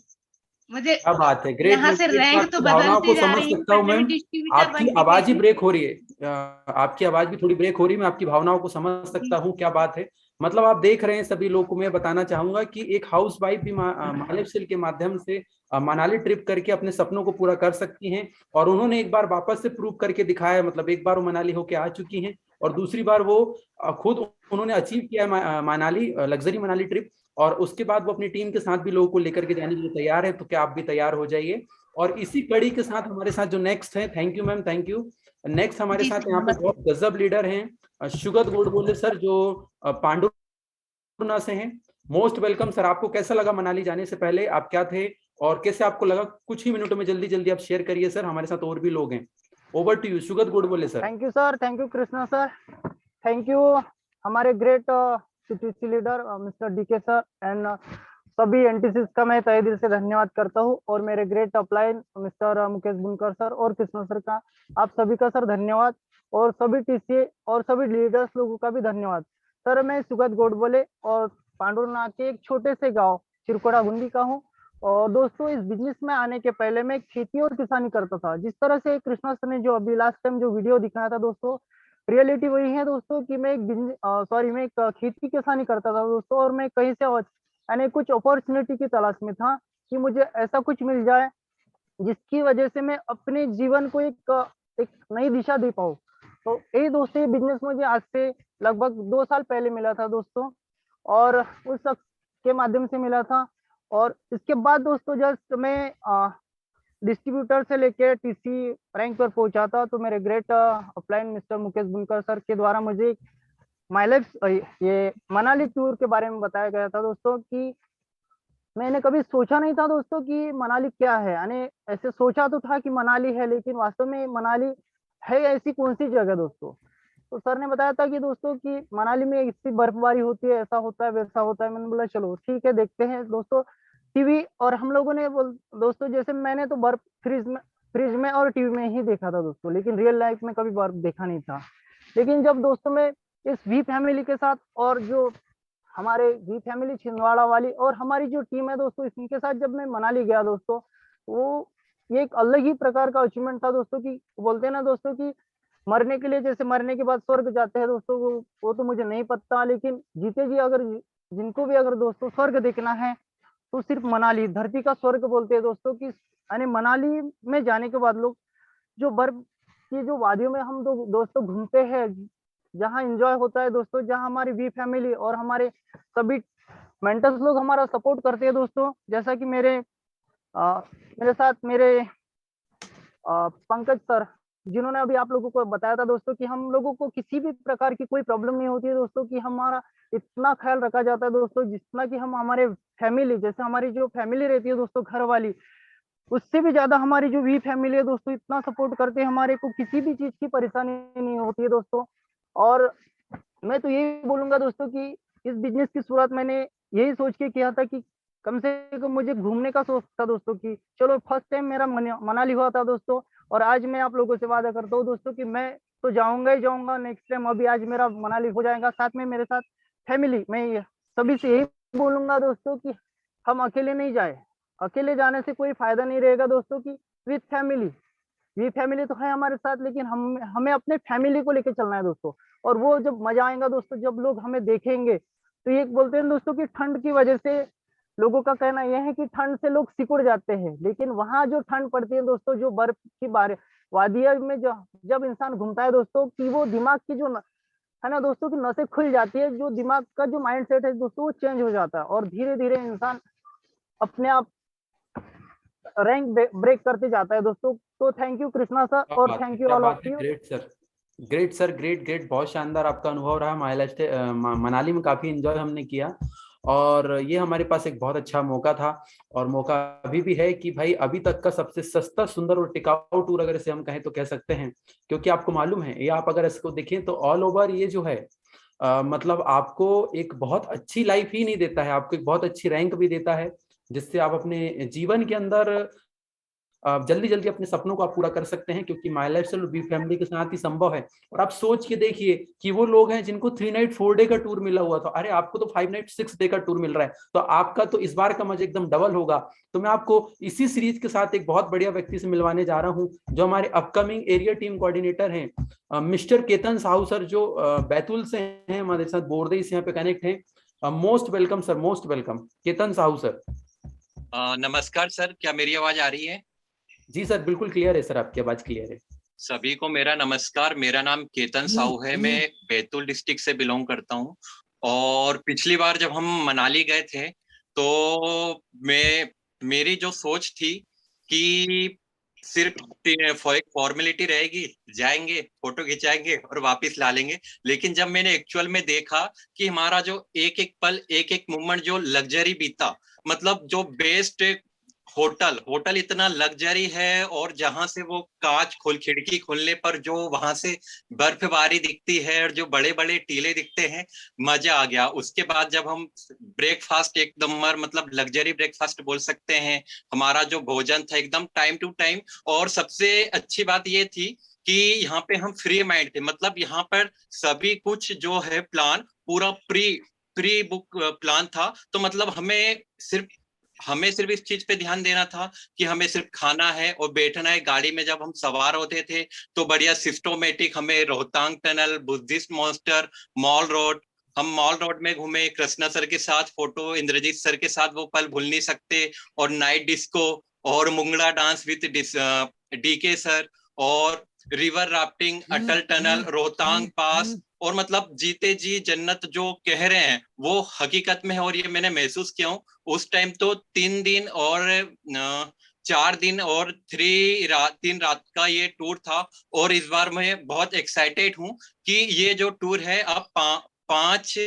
मुझे क्या बात है, ग्रेट। यहाँ से रैंक तो भावनाओं को बदलती जा समझ रही है। सकता हूँ मैम, आपकी आवाज ही है। ब्रेक हो रही है। आपकी आवाज भी थोड़ी ब्रेक हो रही है, मैं आपकी भावनाओं को समझ सकता हूँ। क्या बात है, मतलब आप देख रहे हैं। सभी लोगों को मैं बताना चाहूंगा कि एक हाउस वाइफ भी मालिव सेल के माध्यम से मनाली ट्रिप करके अपने सपनों को पूरा कर सकती हैं, और उन्होंने एक बार वापस से प्रूव करके दिखाया। मतलब एक बार वो मनाली होके आ चुकी हैं, और दूसरी बार वो खुद उन्होंने अचीव किया मनाली लग्जरी मनाली ट्रिप, और उसके बाद वो अपनी टीम के साथ भी लोगों को लेकर के जाने के लिए तैयार है। तो क्या आप भी तैयार हो जाइए, और इसी कड़ी के साथ हमारे साथ जो नेक्स्ट है, thank you ma'am, thank you. Next हमारे जी साथ सर, यहाँ पे नमस्ते। बहुत गजब लीडर हैं शुगत गोडबोले सर, जो पांडुना से हैं। Most welcome sir. आपको कैसा लगा मनाली जाने से पहले, आप क्या थे और कैसे आपको लगा? कुछ ही मिनटों में जल्दी जल्दी आप शेयर करिए सर, हमारे साथ और भी लोग हैं। Over to you Sugat Godbole sir. Thank you sir, thank you Krishna sir, thank you हमारे great CTC leader mister DK sir and सभी एनटीसी का मैं तहे दिल से धन्यवाद करता हूँ, और मेरे great upline mister Mukesh Bunkar sir और कृष्णा सर का, आप सभी का सर धन्यवाद, और सभी टीसीए और सभी लीडर्स लोगों का भी धन्यवाद। सर मैं सुगत गोडबोले और पांडुरना के एक छोटे से गांव चिरकोड़ा गुंडी का हूँ। और दोस्तों इस बिजनेस में आने के पहले मैं खेती और किसानी करता था। जिस तरह से कृष्णा सर ने जो अभी लास्ट टाइम जो वीडियो दिखाया था दोस्तों, रियलिटी वही है दोस्तों कि मैं एक खेती किसानी करता था दोस्तों, और मैं कहीं से यानी कुछ अपॉर्चुनिटी की तलाश में था कि मुझे ऐसा कुछ मिल जाए जिसकी वजह से मैं अपने जीवन को एक नई दिशा दे पाऊँ। तो यही दोस्तों ये बिजनेस मुझे आज से लगभग 2 साल पहले मिला था दोस्तों, और उस शख्स के माध्यम से मिला था। और इसके बाद दोस्तों जस्ट मैं डिस्ट्रीब्यूटर से लेके टीसी रैंक पर पहुंचा था, तो मेरे great upline mister Mukesh Bunkar sir के द्वारा मुझे माई लाइफ ये मनाली टूर के बारे में बताया गया था दोस्तों, कि मैंने कभी सोचा नहीं था दोस्तों कि मनाली क्या है। यानी ऐसे सोचा तो था कि मनाली है, लेकिन वास्तव में मनाली है ऐसी कौन सी जगह दोस्तों। तो सर ने बताया था कि दोस्तों कि मनाली में इतनी बर्फबारी होती है, ऐसा होता है वैसा होता है। मैंने बोला चलो ठीक है देखते हैं दोस्तों। टीवी और हम लोगों ने दोस्तों जैसे मैंने तो बर्फ फ्रिज में और टीवी में ही देखा था दोस्तों, लेकिन रियल लाइफ में कभी बर्फ देखा नहीं था। लेकिन जब दोस्तों मैं इस वी फैमिली के साथ, और जो हमारे वी फैमिली छिंदवाड़ा वाली और हमारी जो टीम है दोस्तों, इनके साथ जब मैं मनाली गया दोस्तों, वो ये एक अलग ही प्रकार का अचीवमेंट था दोस्तों। कि बोलते हैं ना दोस्तों कि मरने के लिए जैसे मरने के बाद स्वर्ग जाते हैं दोस्तों, वो तो मुझे नहीं पता, लेकिन जीते जी अगर जिनको भी अगर दोस्तों स्वर्ग देखना है तो सिर्फ मनाली धरती का स्वर्ग बोलते हैं दोस्तों। कि यानी मनाली में जाने के बाद लोग जो बर्फ की जो वादियों में हम दोस्तों घूमते हैं, जहाँ एंजॉय होता है दोस्तों, जहाँ हमारी वी फैमिली और हमारे सभी मेंटर्स लोग हमारा सपोर्ट करते हैं दोस्तों। जैसा कि मेरे साथ मेरे पंकज सर, जिन्होंने अभी आप लोगों को बताया था दोस्तों कि हम लोगों को किसी भी प्रकार की कोई प्रॉब्लम नहीं होती है दोस्तों, कि हमारा इतना ख्याल रखा जाता है दोस्तों, जितना कि हम हमारे फैमिली, जैसे हमारी जो फैमिली रहती है दोस्तों घर वाली, उससे भी ज्यादा हमारी जो वी फैमिली है दोस्तों इतना सपोर्ट करते हैं, हमारे को किसी भी चीज की परेशानी नहीं होती है दोस्तों। और मैं तो यही बोलूंगा दोस्तों कि इस बिजनेस की शुरुआत मैंने यही सोच के किया था कि कम से कम मुझे घूमने का शौक था दोस्तों, कि चलो फर्स्ट टाइम मेरा मनाली हुआ था दोस्तों। और आज मैं आप लोगों से वादा करता हूँ दोस्तों कि मैं तो जाऊंगा ही जाऊंगा नेक्स्ट टाइम। अभी आज मेरा मनाली हो जाएगा, साथ में मेरे साथ फैमिली। मैं सभी से यही बोलूंगा दोस्तों कि हम अकेले नहीं जाए, अकेले जाने से कोई फायदा नहीं रहेगा दोस्तों, की विथ फैमिली। ये फैमिली तो है हमारे साथ, लेकिन हमें अपने फैमिली को लेकर चलना है दोस्तों। और वो जब मजा आएगा दोस्तों, जब लोग हमें देखेंगे, तो ये बोलते हैं दोस्तों कि ठंड की वजह से लोगों का कहना यह है कि ठंड से लोग सिकुड़ जाते हैं, लेकिन वहां जो ठंड पड़ती है दोस्तों, जो बर्फ की वादिया में जब इंसान घूमता है दोस्तों, कि वो दिमाग की जो है ना दोस्तों की नसें खुल जाती है, जो दिमाग का जो माइंड सेट है दोस्तों वो चेंज हो जाता है, और धीरे धीरे इंसान अपने आप रैंक ब्रेक करते जाता है दोस्तों। तो थैंक यू कृष्णा सर, और thank you all of you. Great sir, great sir, great great, बहुत शानदार आपका अनुभव रहा। मनाली में काफी एंजॉय हमने किया, और ये हमारे पास एक बहुत अच्छा मौका था, और मौका अभी भी है कि भाई अभी तक का सबसे सस्ता, सुंदर और टिकाऊ टूर अगर इसे हम कहें तो कह सकते हैं। क्योंकि आपको मालूम है, ये आप अगर इसको देखें तो ऑल ओवर ये जो है मतलब आपको एक बहुत अच्छी लाइफ ही नहीं देता है, आपको एक बहुत अच्छी रैंक भी देता है, जिससे आप अपने जीवन के अंदर जल्दी जल्दी अपने सपनों को आप पूरा कर सकते हैं। क्योंकि my life style B family के साथ ही संभव है। और आप सोच के देखिए कि वो लोग हैं जिनको 3 नाइट 4 डे का टूर मिला हुआ था, अरे आपको तो 5 नाइट 6 डे का टूर मिल रहा है, तो आपका तो इस बार का मजा एकदम डबल होगा। तो मैं आपको इसी सीरीज के साथ एक बहुत बढ़िया व्यक्ति से मिलवाने जा रहा हूँ, जो हमारे अपकमिंग एरिया टीम कोऑर्डिनेटर हैं, मिस्टर केतन साहू सर, जो बैतूल से हैं, हमारे साथ बोर्दई से यहाँ पे कनेक्ट है। Most welcome sir, most welcome Ketan Sahu sir. नमस्कार सर, क्या मेरी आवाज आ रही है? जी सर, बिल्कुल क्लियर है सर, आपकी आवाज क्लियर है। सभी को मेरा नमस्कार। मेरा नाम केतन साहू है, मैं बैतूल डिस्ट्रिक्ट से बिलोंग करता हूँ। और पिछली बार जब हम मनाली गए थे तो मेरी जो सोच थी कि सिर्फ एक फॉर्मेलिटी रहेगी, जाएंगे फोटो खिंचाएंगे और वापस ला लेंगे। लेकिन जब मैंने एक्चुअल में देखा कि हमारा जो एक एक पल, एक एक मोमेंट जो लग्जरी बीता, मतलब जो बेस्ट होटल इतना लग्जरी है, और जहां से वो खिड़की खोलने पर जो वहां से बर्फबारी दिखती है और जो बड़े बड़े टीले दिखते हैं, मजा आ गया। उसके बाद जब हम ब्रेकफास्ट एकदम मतलब लग्जरी ब्रेकफास्ट बोल सकते हैं, हमारा जो भोजन था एकदम टाइम टू टाइम। और सबसे अच्छी बात ये थी कि यहाँ पे हम फ्री माइंड थे, मतलब यहाँ पर सभी कुछ जो है प्लान पूरा प्री बुक प्लान था। तो मतलब हमें सिर्फ इस चीज पे ध्यान देना था कि हमें सिर्फ खाना है और बैठना है। गाड़ी में जब हम सवार होते थे तो बढ़िया सिस्टोमेटिक हमें रोहतांग टनल, बुद्धिस्ट मॉन्स्टर, हम मॉल रोड में घूमे, कृष्णा सर के साथ फोटो, इंद्रजीत सर के साथ वो पल भूल नहीं सकते, और नाइट डिस्को और Mungda dance with DK sir, और river rafting, Atal tunnel, Rohtang pass, और मतलब जीते जी जन्नत जो कह रहे हैं वो हकीकत में है। और ये मैंने महसूस किया हूँ। उस टाइम तो 3 दिन और 4 दिन और 3 रात का ये टूर था। और इस बार मैं बहुत एक्साइटेड हूँ कि ये जो टूर है अब 5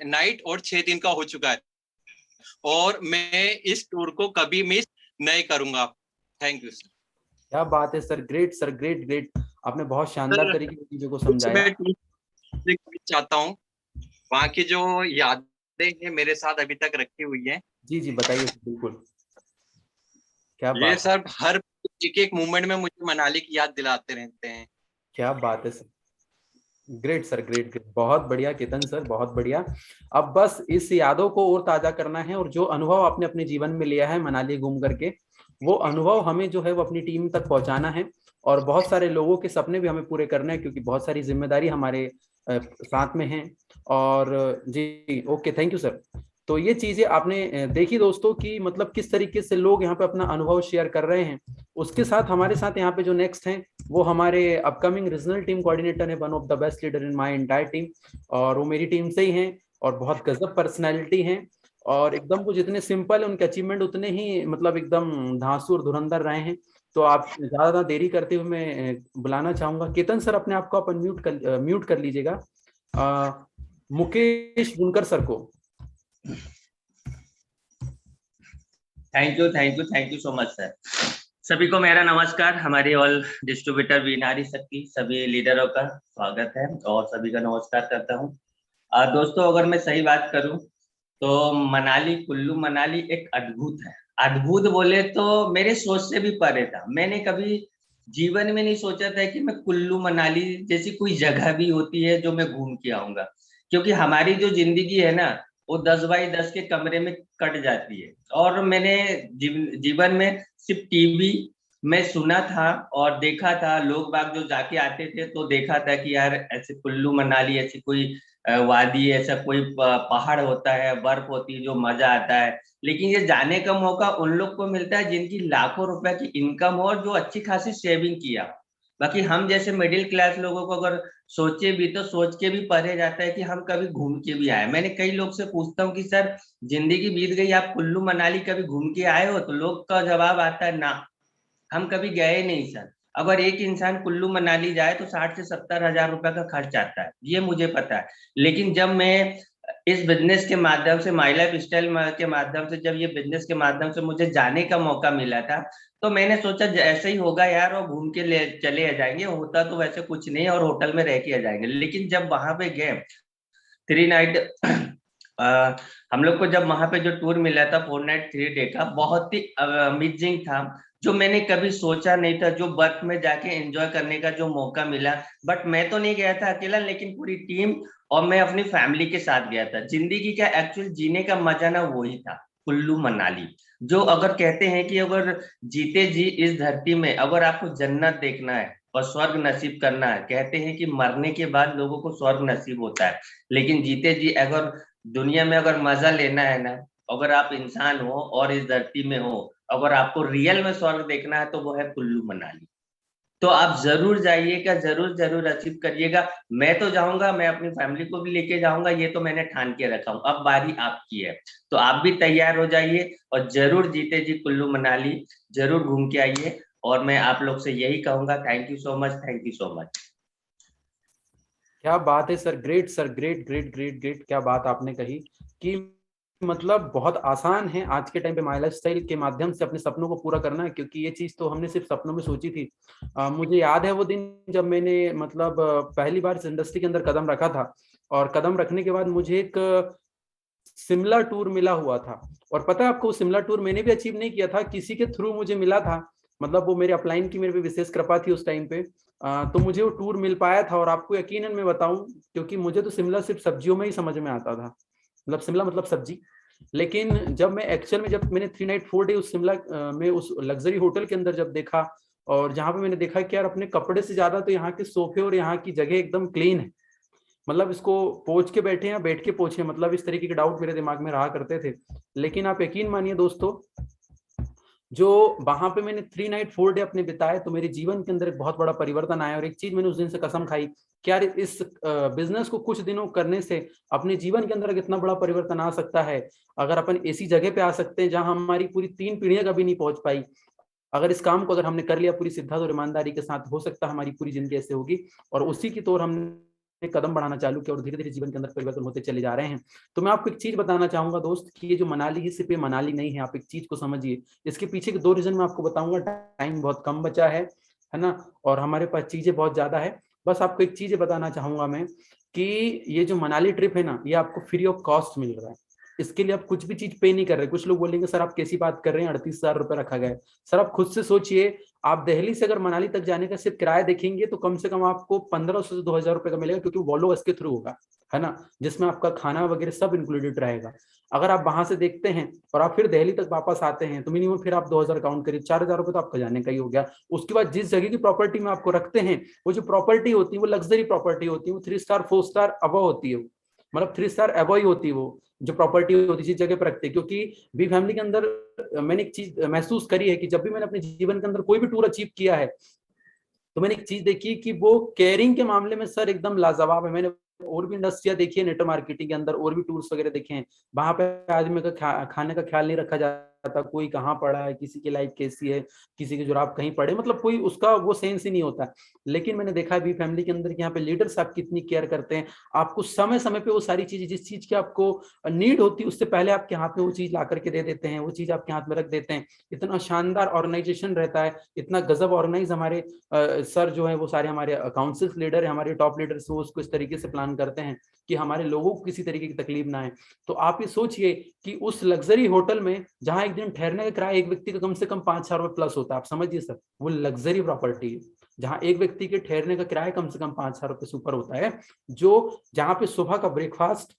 नाइट और 6 दिन का हो चुका है, और मैं इस टूर को कभी मिस नहीं करूंगा। Thank you sir. क्या बात है सर, ग्रेट सर, ग्रेट। आपने बहुत शानदार तरीके से चीजों को समझाया। मैं चाहता हूँ वहाँ की जो यादें हैं मेरे साथ अभी तक रखी हुई है। जी बताइए बिल्कुल। क्या ये बात सर हर एक मोमेंट में मुझे मनाली की याद दिलाते रहते हैं। क्या बात है सर, ग्रेट सर, ग्रेट। बहुत बढ़िया केतन सर, बहुत बढ़िया। अब बस इस यादों को और ताजा करना है, और जो अनुभव आपने अपने जीवन में लिया है मनाली घूम करके, वो अनुभव हमें जो है वो अपनी टीम तक पहुंचाना है। और बहुत सारे लोगों के सपने भी हमें पूरे करने हैं, क्योंकि बहुत सारी जिम्मेदारी हमारे साथ में है। और जी ओके, थैंक यू सर। तो ये चीजें आपने देखी दोस्तों कि मतलब किस तरीके से लोग यहाँ पे अपना अनुभव शेयर कर रहे हैं। उसके साथ हमारे साथ यहाँ पे जो नेक्स्ट हैं वो हमारे अपकमिंग रीजनल टीम कोऑर्डिनेटर है, one of the best leader in my entire team, और वो मेरी टीम से ही हैं और बहुत गजब पर्सनैलिटी हैं, और एकदम वो जितने सिंपल है उनके अचीवमेंट उतने ही मतलब एकदम धांसू और धुरंधर रहे हैं। तो आप ज्यादा देरी करते हुए मैं बुलाना चाहूंगा केतन सर, अपने आप को आप म्यूट कर लीजिएगा, मुकेश बुनकर सर को। Thank you so much sir. सभी को मेरा नमस्कार। हमारी ऑल डिस्ट्रीब्यूटर वी नारी शक्ति सभी लीडरों का स्वागत है और सभी का नमस्कार करता हूँ। दोस्तों अगर मैं सही बात करूँ तो मनाली, कुल्लू मनाली एक अद्भुत है। अद्भुत बोले तो मेरे सोच से भी परे था। मैंने कभी जीवन में नहीं सोचा था कि मैं कुल्लू मनाली जैसी कोई जगह भी होती है जो मैं घूम के आऊंगा, क्योंकि हमारी जो जिंदगी है ना वो 10 बाई 10 के कमरे में कट जाती है। और मैंने जीवन में सिर्फ टीवी में सुना था और देखा था, लोग बाग जो जाके आते थे तो देखा था कि यार ऐसे कुल्लू मनाली ऐसी कोई वादी, ऐसा कोई पहाड़ होता है, बर्फ होती है, जो मजा आता है। लेकिन ये जाने का मौका उन लोग को मिलता है जिनकी लाखों रुपए की इनकम हो और जो अच्छी खासी सेविंग किया। बाकी हम जैसे मिडिल क्लास लोगों को अगर सोचे भी तो सोच के भी परे जाता है कि हम कभी घूम के भी आए। मैंने कई लोग से पूछता हूँ कि सर जिंदगी बीत गई, आप कुल्लू मनाली कभी घूम के आए हो? तो लोग का जवाब आता है ना, हम कभी गए नहीं सर। अगर एक इंसान कुल्लू मनाली जाए तो 60 से 70 हजार रुपए का खर्च आता है, ये मुझे पता है। लेकिन जब मैं इस बिजनेस के माध्यम से, माई लाइफ स्टाइल के माध्यम से, जब ये बिजनेस के माध्यम से मुझे जाने का मौका मिला था तो मैंने सोचा ऐसे ही होगा यार, और घूम के ले चले आ जाएंगे, होता तो वैसे कुछ नहीं और होटल में रह के आ जाएंगे। लेकिन जब वहां पे गए 3 नाइट हम लोग को जब वहां पे जो टूर मिला था 4 नाइट 3 डे का, बहुत ही अमेजिंग था, जो मैंने कभी सोचा नहीं था। जो बर्फ में जाके एंजॉय करने का जो मौका मिला, बट मैं तो नहीं गया था अकेला, लेकिन पूरी टीम और मैं अपनी फैमिली के साथ गया था। जिंदगी का एक्चुअल जीने का मजा ना वही था, कुल्लू मनाली। जो अगर कहते हैं कि अगर जीते जी इस धरती में अगर आपको जन्नत देखना है और स्वर्ग नसीब करना है, कहते हैं कि मरने के बाद लोगों को स्वर्ग नसीब होता है, लेकिन जीते जी अगर दुनिया में अगर मजा लेना है ना, अगर आप इंसान हो और इस धरती में हो, अगर आपको रियल में स्वर्ग देखना है तो वो है कुल्लू मनाली। तो आप जरूर जाइएगा, जरूर जरूर अचीव करिएगा। मैं तो जाऊंगा, मैं अपनी फैमिली को भी लेके जाऊंगा, ये तो मैंने ठान के रखा हूँ। अब बारी आपकी है, तो आप भी तैयार हो जाइए और जरूर जीते जी कुल्लू मनाली जरूर घूम के आइए। और मैं आप लोग से यही कहूंगा, thank you so much, thank you so much. क्या बात है sir, great sir, great great great great. क्या बात आपने कही कि मतलब बहुत आसान है आज के टाइम पे माई लाइफस्टाइल के माध्यम से अपने सपनों को पूरा करना है, क्योंकि ये चीज तो हमने सिर्फ सपनों में सोची थी। मुझे याद है वो दिन जब मैंने मतलब पहली बार इस इंडस्ट्री के अंदर कदम रखा था, और कदम रखने के बाद मुझे एक शिमला टूर मिला हुआ था। और पता है आपको, शिमला टूर मैंने भी अचीव नहीं किया था, किसी के थ्रू मुझे मिला था। मतलब वो मेरे अपलाइन की मेरे पे विशेष कृपा थी उस टाइम पे। तो मुझे वो टूर मिल पाया था। और आपको यकीनन मैं बताऊं, क्योंकि मुझे तो शिमला सिर्फ सब्जियों में ही समझ में आता था, मतलब शिमला मतलब सब्जी। लेकिन जब मैं एक्चुअल में, जब मैंने 3 नाइट 4 डे उस शिमला में उस लग्जरी होटल के अंदर जब देखा, और जहाँ पे मैंने देखा कि यार अपने कपड़े से ज्यादा तो यहाँ के सोफे और यहाँ की जगह एकदम क्लीन है, मतलब इसको पोंछ के बैठे हैं, बैठ के पोंछे, मतलब इस तरीके के डाउट मेरे दिमाग में रहा करते थे। लेकिन आप यकीन मानिए दोस्तों, जो वहां पे मैंने 3 नाइट 4 डे अपने बिताए, तो मेरे जीवन के अंदर एक बहुत बड़ा परिवर्तन आया। और एक चीज मैंने उस दिन से कसम खाई कि यार इस बिजनेस को कुछ दिनों करने से अपने जीवन के अंदर कितना बड़ा परिवर्तन आ सकता है। अगर अपन ऐसी जगह पे आ सकते हैं जहां हमारी पूरी 3 पीढ़ियां कभी नहीं पहुंच पाई, अगर इस काम को अगर हमने कर लिया पूरी शिद्दत और ईमानदारी के साथ, हो सकता है हमारी पूरी जिंदगी ऐसे होगी। और उसी की तौर हमने कदम बढ़ाना चालू किया और धीरे धीरे जीवन के अंदर परिवर्तन होते चले जा रहे हैं। तो मैं आपको एक चीज बताना चाहूंगा दोस्त, कि ये जो मनाली है सिर्फ ये मनाली नहीं है। आप एक चीज को समझिए, इसके पीछे के 2 रीजन मैं आपको बताऊंगा। टाइम बहुत कम बचा है ना, और हमारे पास चीजें बहुत ज्यादा है। बस आपको एक चीज बताना चाहूंगा मैं, कि ये जो मनाली ट्रिप है ना, ये आपको फ्री ऑफ कॉस्ट मिल रहा है। इसके लिए आप कुछ भी चीज पे नहीं कर रहे। कुछ लोग बोलेंगे सर आप कैसी बात कर रहे हैं, 38,000 रुपए रखा गया है। सर आप खुद से सोचिए, आप दिल्ली से अगर मनाली तक जाने का सिर्फ किराया देखेंगे तो कम से कम आपको 1500 से 2000 रुपए का मिलेगा, क्योंकि वॉल्वो बस के थ्रू होगा, है ना, जिसमें आपका खाना वगैरह सब इंक्लूडेड रहेगा। अगर आप वहां से देखते हैं और आप फिर दिल्ली तक वापस आते हैं, तो मिनिमम फिर आप 2000 काउंट करिए, 4000 रुपए तो आपका जाने का ही हो गया। उसके बाद जिस जगह की प्रॉपर्टी में आपको रखते हैं, वो जो प्रॉपर्टी होती है वो लग्जरी प्रॉपर्टी होती है, वो 3 स्टार 4 स्टार अबव होती है, मतलब 3 स्टार अबव ही होती है वो जो प्रॉपर्टी होती है जिस जगह पर रखते हैं। क्योंकि बी फैमिली के अंदर मैंने एक चीज महसूस करी है कि जब भी मैंने अपने जीवन के अंदर कोई भी टूर अचीव किया है, तो मैंने एक चीज देखी कि वो केयरिंग के मामले में सर एकदम लाजवाब है। मैंने और भी इंडस्ट्रिया देखी है नेटवर्क मार्केटिंग के अंदर, और भी टूर्स वगैरह देखे हैं, वहां पे आदमी का खाने का ख्याल नहीं रखा जाता, कोई कहाँ पड़ा है, किसी की लाइफ कैसी है, किसी के जुराब कहीं पड़े, मतलब कोई उसका वो सेंस ही नहीं होता। लेकिन मैंने देखा है बी फैमिली के अंदर कि यहाँ पे लीडर्स आपकी इतनी केयर करते हैं, आपको समय समय पे वो सारी चीजें, जिस चीज की आपको नीड होती है उससे पहले आपके हाथ में वो चीज ला करके दे देते हैं, वो चीज आपके हाथ में रख देते हैं। इतना शानदार ऑर्गेनाइजेशन रहता है, इतना गजब ऑर्गेनाइज हमारे सर जो है वो सारे हमारे काउंसिल लीडर है, हमारे टॉप लीडर्स, वो उसको इस तरीके से प्लान करते हैं कि हमारे लोगों को किसी तरीके की तकलीफ ना आए। तो आप ये सोचिए कि उस लग्जरी होटल में जहां एक दिन ठहरने का किराया एक व्यक्ति का कम से कम 5,000 रुपए प्लस होता है, आप समझिए सर, वो लग्जरी प्रॉपर्टी है जहां एक व्यक्ति के ठहरने का किराया कम से कम 5,000 रुपए से ऊपर होता है, जो जहां पे सुबह का ब्रेकफास्ट,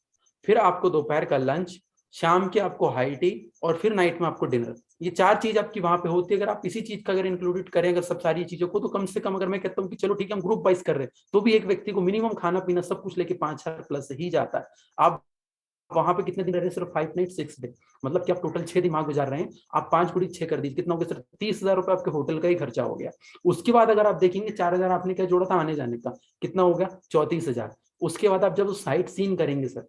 फिर आपको दोपहर का लंच, शाम के आपको हाई टी, और फिर नाइट में आपको डिनर, ये 4 चीज आपकी वहां पे होती है। अगर आप इसी चीज का अगर इंक्लूडेड करें, अगर सब सारी चीजों को, तो कम से कम अगर मैं कहता हूँ कि चलो ठीक है हम ग्रुप वाइज कर रहे हैं, तो भी एक व्यक्ति को मिनिमम खाना पीना सब कुछ लेके 5,000 प्लस ही जाता है। आप वहां पे कितने दिन रह रहे हैं? सिर्फ 5 नाइट 6 डे, मतलब कि आप टोटल 6 दिन वहां गुजार रहे हैं। आप 5 गुड़ी 6 कर दीजिए, कितना हो गया सर? 30,000 रुपए आपके होटल का ही खर्चा हो गया। उसके बाद अगर आप देखेंगे 4,000 आपने क्या जोड़ा था आने जाने का, कितना हो गया? 34,000। उसके बाद आप जब साइट सीन करेंगे सर,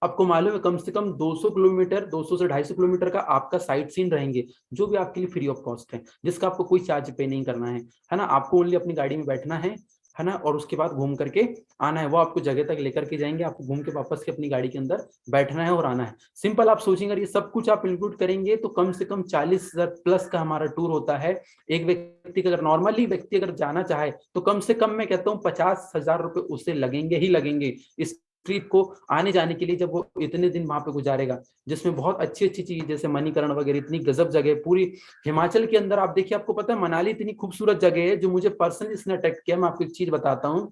आपको मालूम है कम से कम 200 किलोमीटर, 200 से 250 किलोमीटर का आपका साइट सीन रहेंगे, जो भी आपके लिए फ्री ऑफ कॉस्ट है, जिसका आपको कोई चार्ज पे नहीं करना है ना। आपको ओनली अपनी गाड़ी में बैठना है ना, और उसके बाद घूम करके आना है। वो आपको जगह तक लेकर के जाएंगे, आपको घूम के वापस के अपनी गाड़ी के अंदर बैठना है और आना है। सिंपल आप सोचेंगे, ये सब कुछ आप इंक्लूड करेंगे तो कम से कम 40,000 प्लस का हमारा टूर होता है। एक व्यक्ति का अगर नॉर्मली व्यक्ति अगर जाना चाहे तो कम से कम मैं कहता हूँ 50,000 रुपए उससे लगेंगे ही लगेंगे इस ट्रिप को आने जाने के लिए, जब वो इतने दिन वहां पे गुजारेगा, जिसमें बहुत अच्छी अच्छी चीज जैसे मणिकरण वगैरह, इतनी गजब जगह पूरी हिमाचल के अंदर। आप देखिए, आपको पता है मनाली इतनी खूबसूरत जगह है जो मुझे पर्सनली इसने अट्रैक्ट किया। मैं आपको एक चीज बताता हूँ,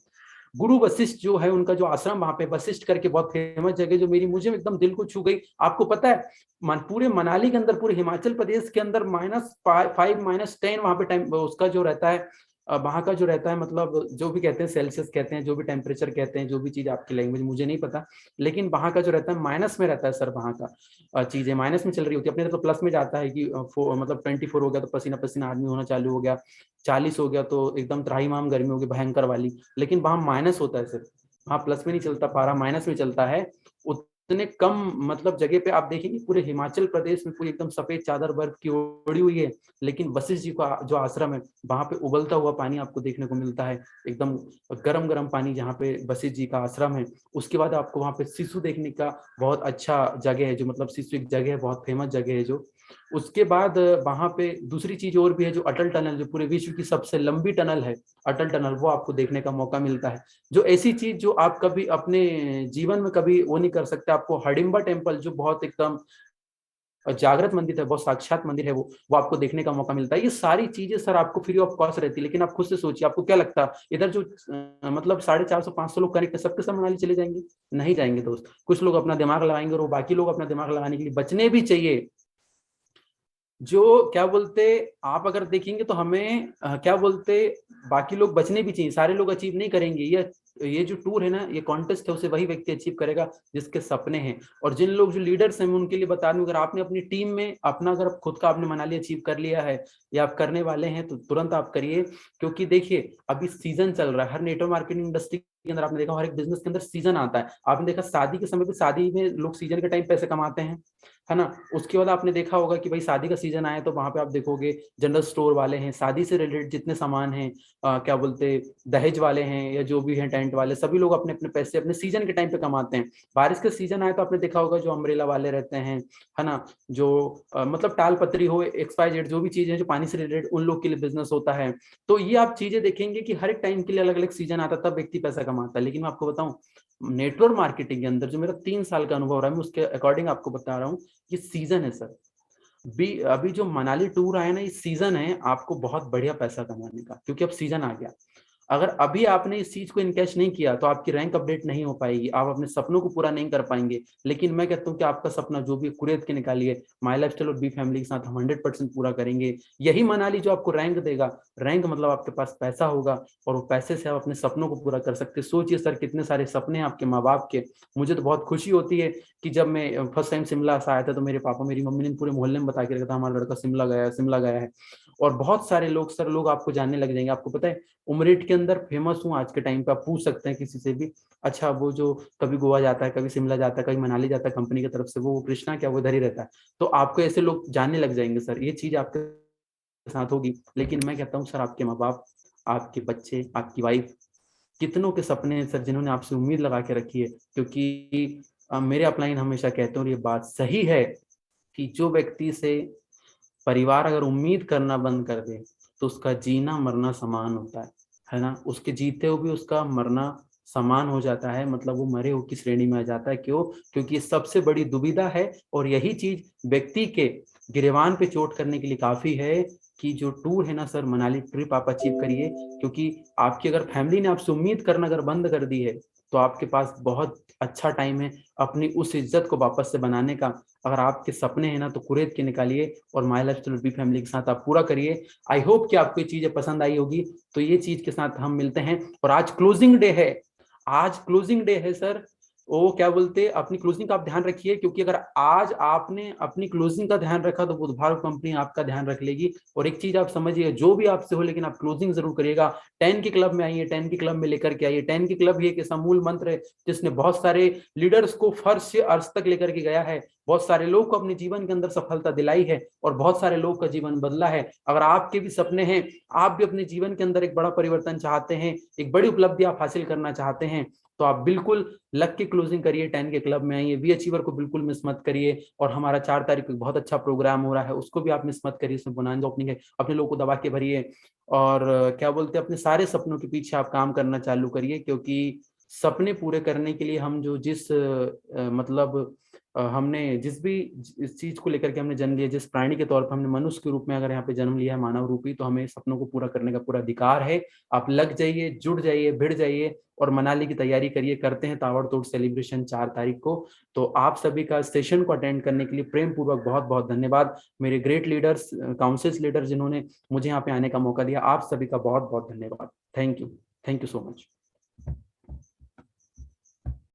गुरु वशिष्ठ जो है उनका जो आश्रम वहां पे, वशिष्ठ करके बहुत फेमस जगह, जो मुझे एकदम दिल को छू गई। आपको पता है पूरे मनाली के अंदर, पूरे हिमाचल प्रदेश के अंदर -5 -10 वहां पे टाइम उसका जो रहता है वहाँ का जो रहता है, मतलब जो भी कहते हैं सेल्सियस कहते हैं, जो भी टेम्परेचर कहते हैं, जो भी चीज़ आपकी लैंग्वेज मुझे नहीं पता, लेकिन वहाँ का जो रहता है माइनस में रहता है सर। वहाँ का चीज़ें माइनस में चल रही होती है। अपने तो प्लस में जाता है कि मतलब 24 हो गया तो पसीना पसीना आदमी होना चालू हो गया, 40 हो गया तो एकदम त्राहिमाम गर्मी होगी भयंकर वाली। लेकिन वहाँ माइनस होता है सर, वहाँ प्लस में नहीं चलता, पारा माइनस में चलता है। उतने कम मतलब जगह पे आप देखेंगे पूरे हिमाचल प्रदेश में पूरी एकदम सफेद चादर बर्फ की ओढ़ी हुई है, लेकिन वशिष्ठ जी का जो आश्रम है वहां पे उबलता हुआ पानी आपको देखने को मिलता है, एकदम गरम गरम पानी जहाँ पे वशिष्ठ जी का आश्रम है। उसके बाद आपको वहाँ पे सिसु देखने का बहुत अच्छा जगह है, जो मतलब सिसु एक जगह है, बहुत फेमस जगह है जो। उसके बाद वहां पे दूसरी चीज और भी है, जो अटल टनल, जो पूरे विश्व की सबसे लंबी टनल है अटल टनल, वो आपको देखने का मौका मिलता है। जो ऐसी चीज जो आप कभी अपने जीवन में कभी वो नहीं कर सकते, आपको हडिम्बा टेम्पल जो बहुत एकदम जागृत मंदिर है, बहुत साक्षात मंदिर है, वो आपको देखने का मौका मिलता है। ये सारी चीजें सर आपको फ्री ऑफ कॉस्ट रहती है। लेकिन आप खुद से सोचिए, आपको क्या लगता है इधर जो मतलब 450-500 लोग कनेक्ट है, सबके सब मनाली चले जाएंगे? नहीं जाएंगे दोस्त। कुछ लोग अपना दिमाग लगाएंगे और बाकी लोग अपना दिमाग लगाने के लिए बचने भी चाहिए। जो क्या बोलते, आप अगर देखेंगे तो हमें क्या बोलते, बाकी लोग बचने भी चाहिए। सारे लोग अचीव नहीं करेंगे। ये जो टूर है ना, ये कॉन्टेस्ट है, उसे वही व्यक्ति अचीव करेगा जिसके सपने हैं। और जिन लोग जो लीडर्स हैं, मैं उनके लिए बता दूं, अगर आपने अपनी टीम में अपना अगर खुद का आपने मनाली अचीव कर लिया है या आप करने वाले हैं तो तुरंत आप करिए। क्योंकि देखिए अभी सीजन चल रहा है, हर नेटवर्क मार्केटिंग इंडस्ट्री के अंदर आपने देखा, हर एक बिजनेस के अंदर सीजन आता है। आपने देखा शादी के समय पे, शादी में लोग सीजन के टाइम पैसे कमाते हैं, है ना। उसके बाद आपने देखा होगा कि भाई शादी का सीजन आया तो वहां पे आप देखोगे जनरल स्टोर वाले हैं, शादी से रिलेटेड जितने सामान हैं, क्या बोलते दहेज वाले हैं या जो भी हैं टेंट वाले, सभी लोग अपने अपने पैसे अपने सीजन के टाइम पे कमाते हैं। बारिश का सीजन आया तो आपने देखा होगा जो अम्ब्रेला वाले रहते हैं, है ना, जो मतलब टाल पत्री हो, XYZ जो भी चीजें जो पानी से रिलेटेड, उन लोग के लिए बिजनेस होता है। तो ये आप चीजें देखेंगे कि हर एक टाइम के लिए अलग अलग सीजन आता है, तब व्यक्ति पैसा कमाता है। लेकिन मैं आपको बताऊं, नेटवर्क मार्केटिंग के अंदर जो मेरा 3 साल का अनुभव रहा है, मैं उसके अकॉर्डिंग आपको बता रहा हूँ, ये सीजन है सर। अभी जो मनाली टूर आया ना, ये सीजन है आपको बहुत बढ़िया पैसा कमाने का, क्योंकि अब सीजन आ गया। अगर अभी आपने इस चीज को इनकैश नहीं किया तो आपकी रैंक अपडेट नहीं हो पाएगी, आप अपने सपनों को पूरा नहीं कर पाएंगे। लेकिन मैं कहता हूँ कि आपका सपना जो भी कुरेद के निकालिए, माई लाइफस्टाइल और बी फैमिली के साथ हम 100% पूरा करेंगे। यही मनाली जो आपको रैंक देगा, रैंक मतलब आपके पास पैसा होगा और वो पैसे से आप अपने सपनों को पूरा कर सकते। सोचिए सर, कितने सारे सपने हैं आपके माँ बाप के। मुझे तो बहुत खुशी होती है कि जब मैं फर्स्ट टाइम शिमला से आया था तो मेरे पापा मेरी मम्मी ने पूरे मोहल्ले में बता के रखा था, हमारा लड़का शिमला गया है। और बहुत सारे लोग सर, लोग आपको जानने लग जाएंगे। आपको पता है उमरेट के अंदर फेमस हूँ आज के टाइम पे, आप पूछ सकते हैं किसी से भी, अच्छा वो जो कभी गोवा जाता है, कभी शिमला जाता है, कभी मनाली जाता है कंपनी की तरफ से, वो कृष्णा क्या, वो इधर ही रहता है। तो आपको ऐसे लोग जानने लग जाएंगे सर, ये चीज आपके साथ होगी। लेकिन मैं कहता हूँ सर, आपके माँ बाप, आपके बच्चे, आपकी वाइफ, कितनों के सपने हैं सर जिन्होंने आपसे उम्मीद लगा के रखी है। क्योंकि मेरे अपलाइन हमेशा कहते हैं और ये बात सही है कि जो व्यक्ति से परिवार अगर उम्मीद करना बंद कर दे तो उसका जीना मरना समान होता है ना। उसके जीते हुए भी उसका मरना समान हो जाता है, मतलब वो मरे हो की श्रेणी में आ जाता है। क्यों? क्योंकि ये सबसे बड़ी दुविधा है। और यही चीज व्यक्ति के गिरेबान पे चोट करने के लिए काफी है कि जो टूर है ना सर, मनाली ट्रिप आप अचीव करिए। क्योंकि आपकी अगर फैमिली ने आपसे उम्मीद करना अगर बंद कर दी है तो आपके पास बहुत अच्छा टाइम है अपनी उस इज्जत को वापस से बनाने का। अगर आपके सपने हैं ना तो कुरेद के निकालिए और माई लाइफस्टाइल बी फैमिली के साथ आप पूरा करिए। आई होप कि आपको ये चीजें पसंद आई होगी। तो ये चीज के साथ हम मिलते हैं। और आज क्लोजिंग डे है, आज क्लोजिंग डे है सर। वो क्या बोलते, अपनी क्लोजिंग का आप ध्यान रखिए, क्योंकि अगर आज आपने अपनी क्लोजिंग का ध्यान रखा तो बुधवार को कंपनी आपका ध्यान रख लेगी। और एक चीज आप समझिए, जो भी आपसे हो लेकिन आप क्लोजिंग जरूर करिएगा। 10 के क्लब में आइए, 10 के क्लब में लेकर के आइए। 10 के क्लब ये एक ऐसा मूल मंत्र है जिसने बहुत सारे लीडर्स को फर्श से अर्श तक लेकर के गया है, बहुत सारे लोग को अपने जीवन के अंदर सफलता दिलाई है और बहुत सारे लोग का जीवन बदला है। अगर आपके भी सपने हैं, आप भी अपने जीवन के अंदर एक बड़ा परिवर्तन चाहते हैं, एक बड़ी उपलब्धि आप हासिल करना चाहते हैं, तो आप बिल्कुल लक की क्लोजिंग करिए, 10 के क्लब में आइए। वी अचीवर को बिल्कुल मिस मत करिए। और हमारा 4 तारीख को बहुत अच्छा प्रोग्राम हो रहा है, उसको भी आप मिस मत करिए। इसमें बोनांजा ओपनिंग है, अपने लोगों को दबा के भरिए। और क्या बोलते हैं, अपने सारे सपनों के पीछे आप काम करना चालू करिए। क्योंकि सपने पूरे करने के लिए हम जो जिस मतलब हमने जिस भी इस चीज को लेकर के हमने जन्म लिया, जिस प्राणी के तौर पर हमने मनुष्य के रूप में अगर यहाँ पे जन्म लिया है मानव रूपी, तो हमें सपनों को पूरा करने का पूरा अधिकार है। आप लग जाइए, जुड़ जाइए, भिड़ जाइए और मनाली की तैयारी करिए। करते हैं ताबड़तोड़ सेलिब्रेशन 4 तारीख को। तो आप सभी का सेशन को अटेंड करने के लिए प्रेम पूर्वक बहुत बहुत धन्यवाद। मेरे ग्रेट लीडर्स, काउंसिल्स लीडर जिन्होंने मुझे यहाँ पे आने का मौका दिया, आप सभी का बहुत बहुत धन्यवाद। Thank you so much.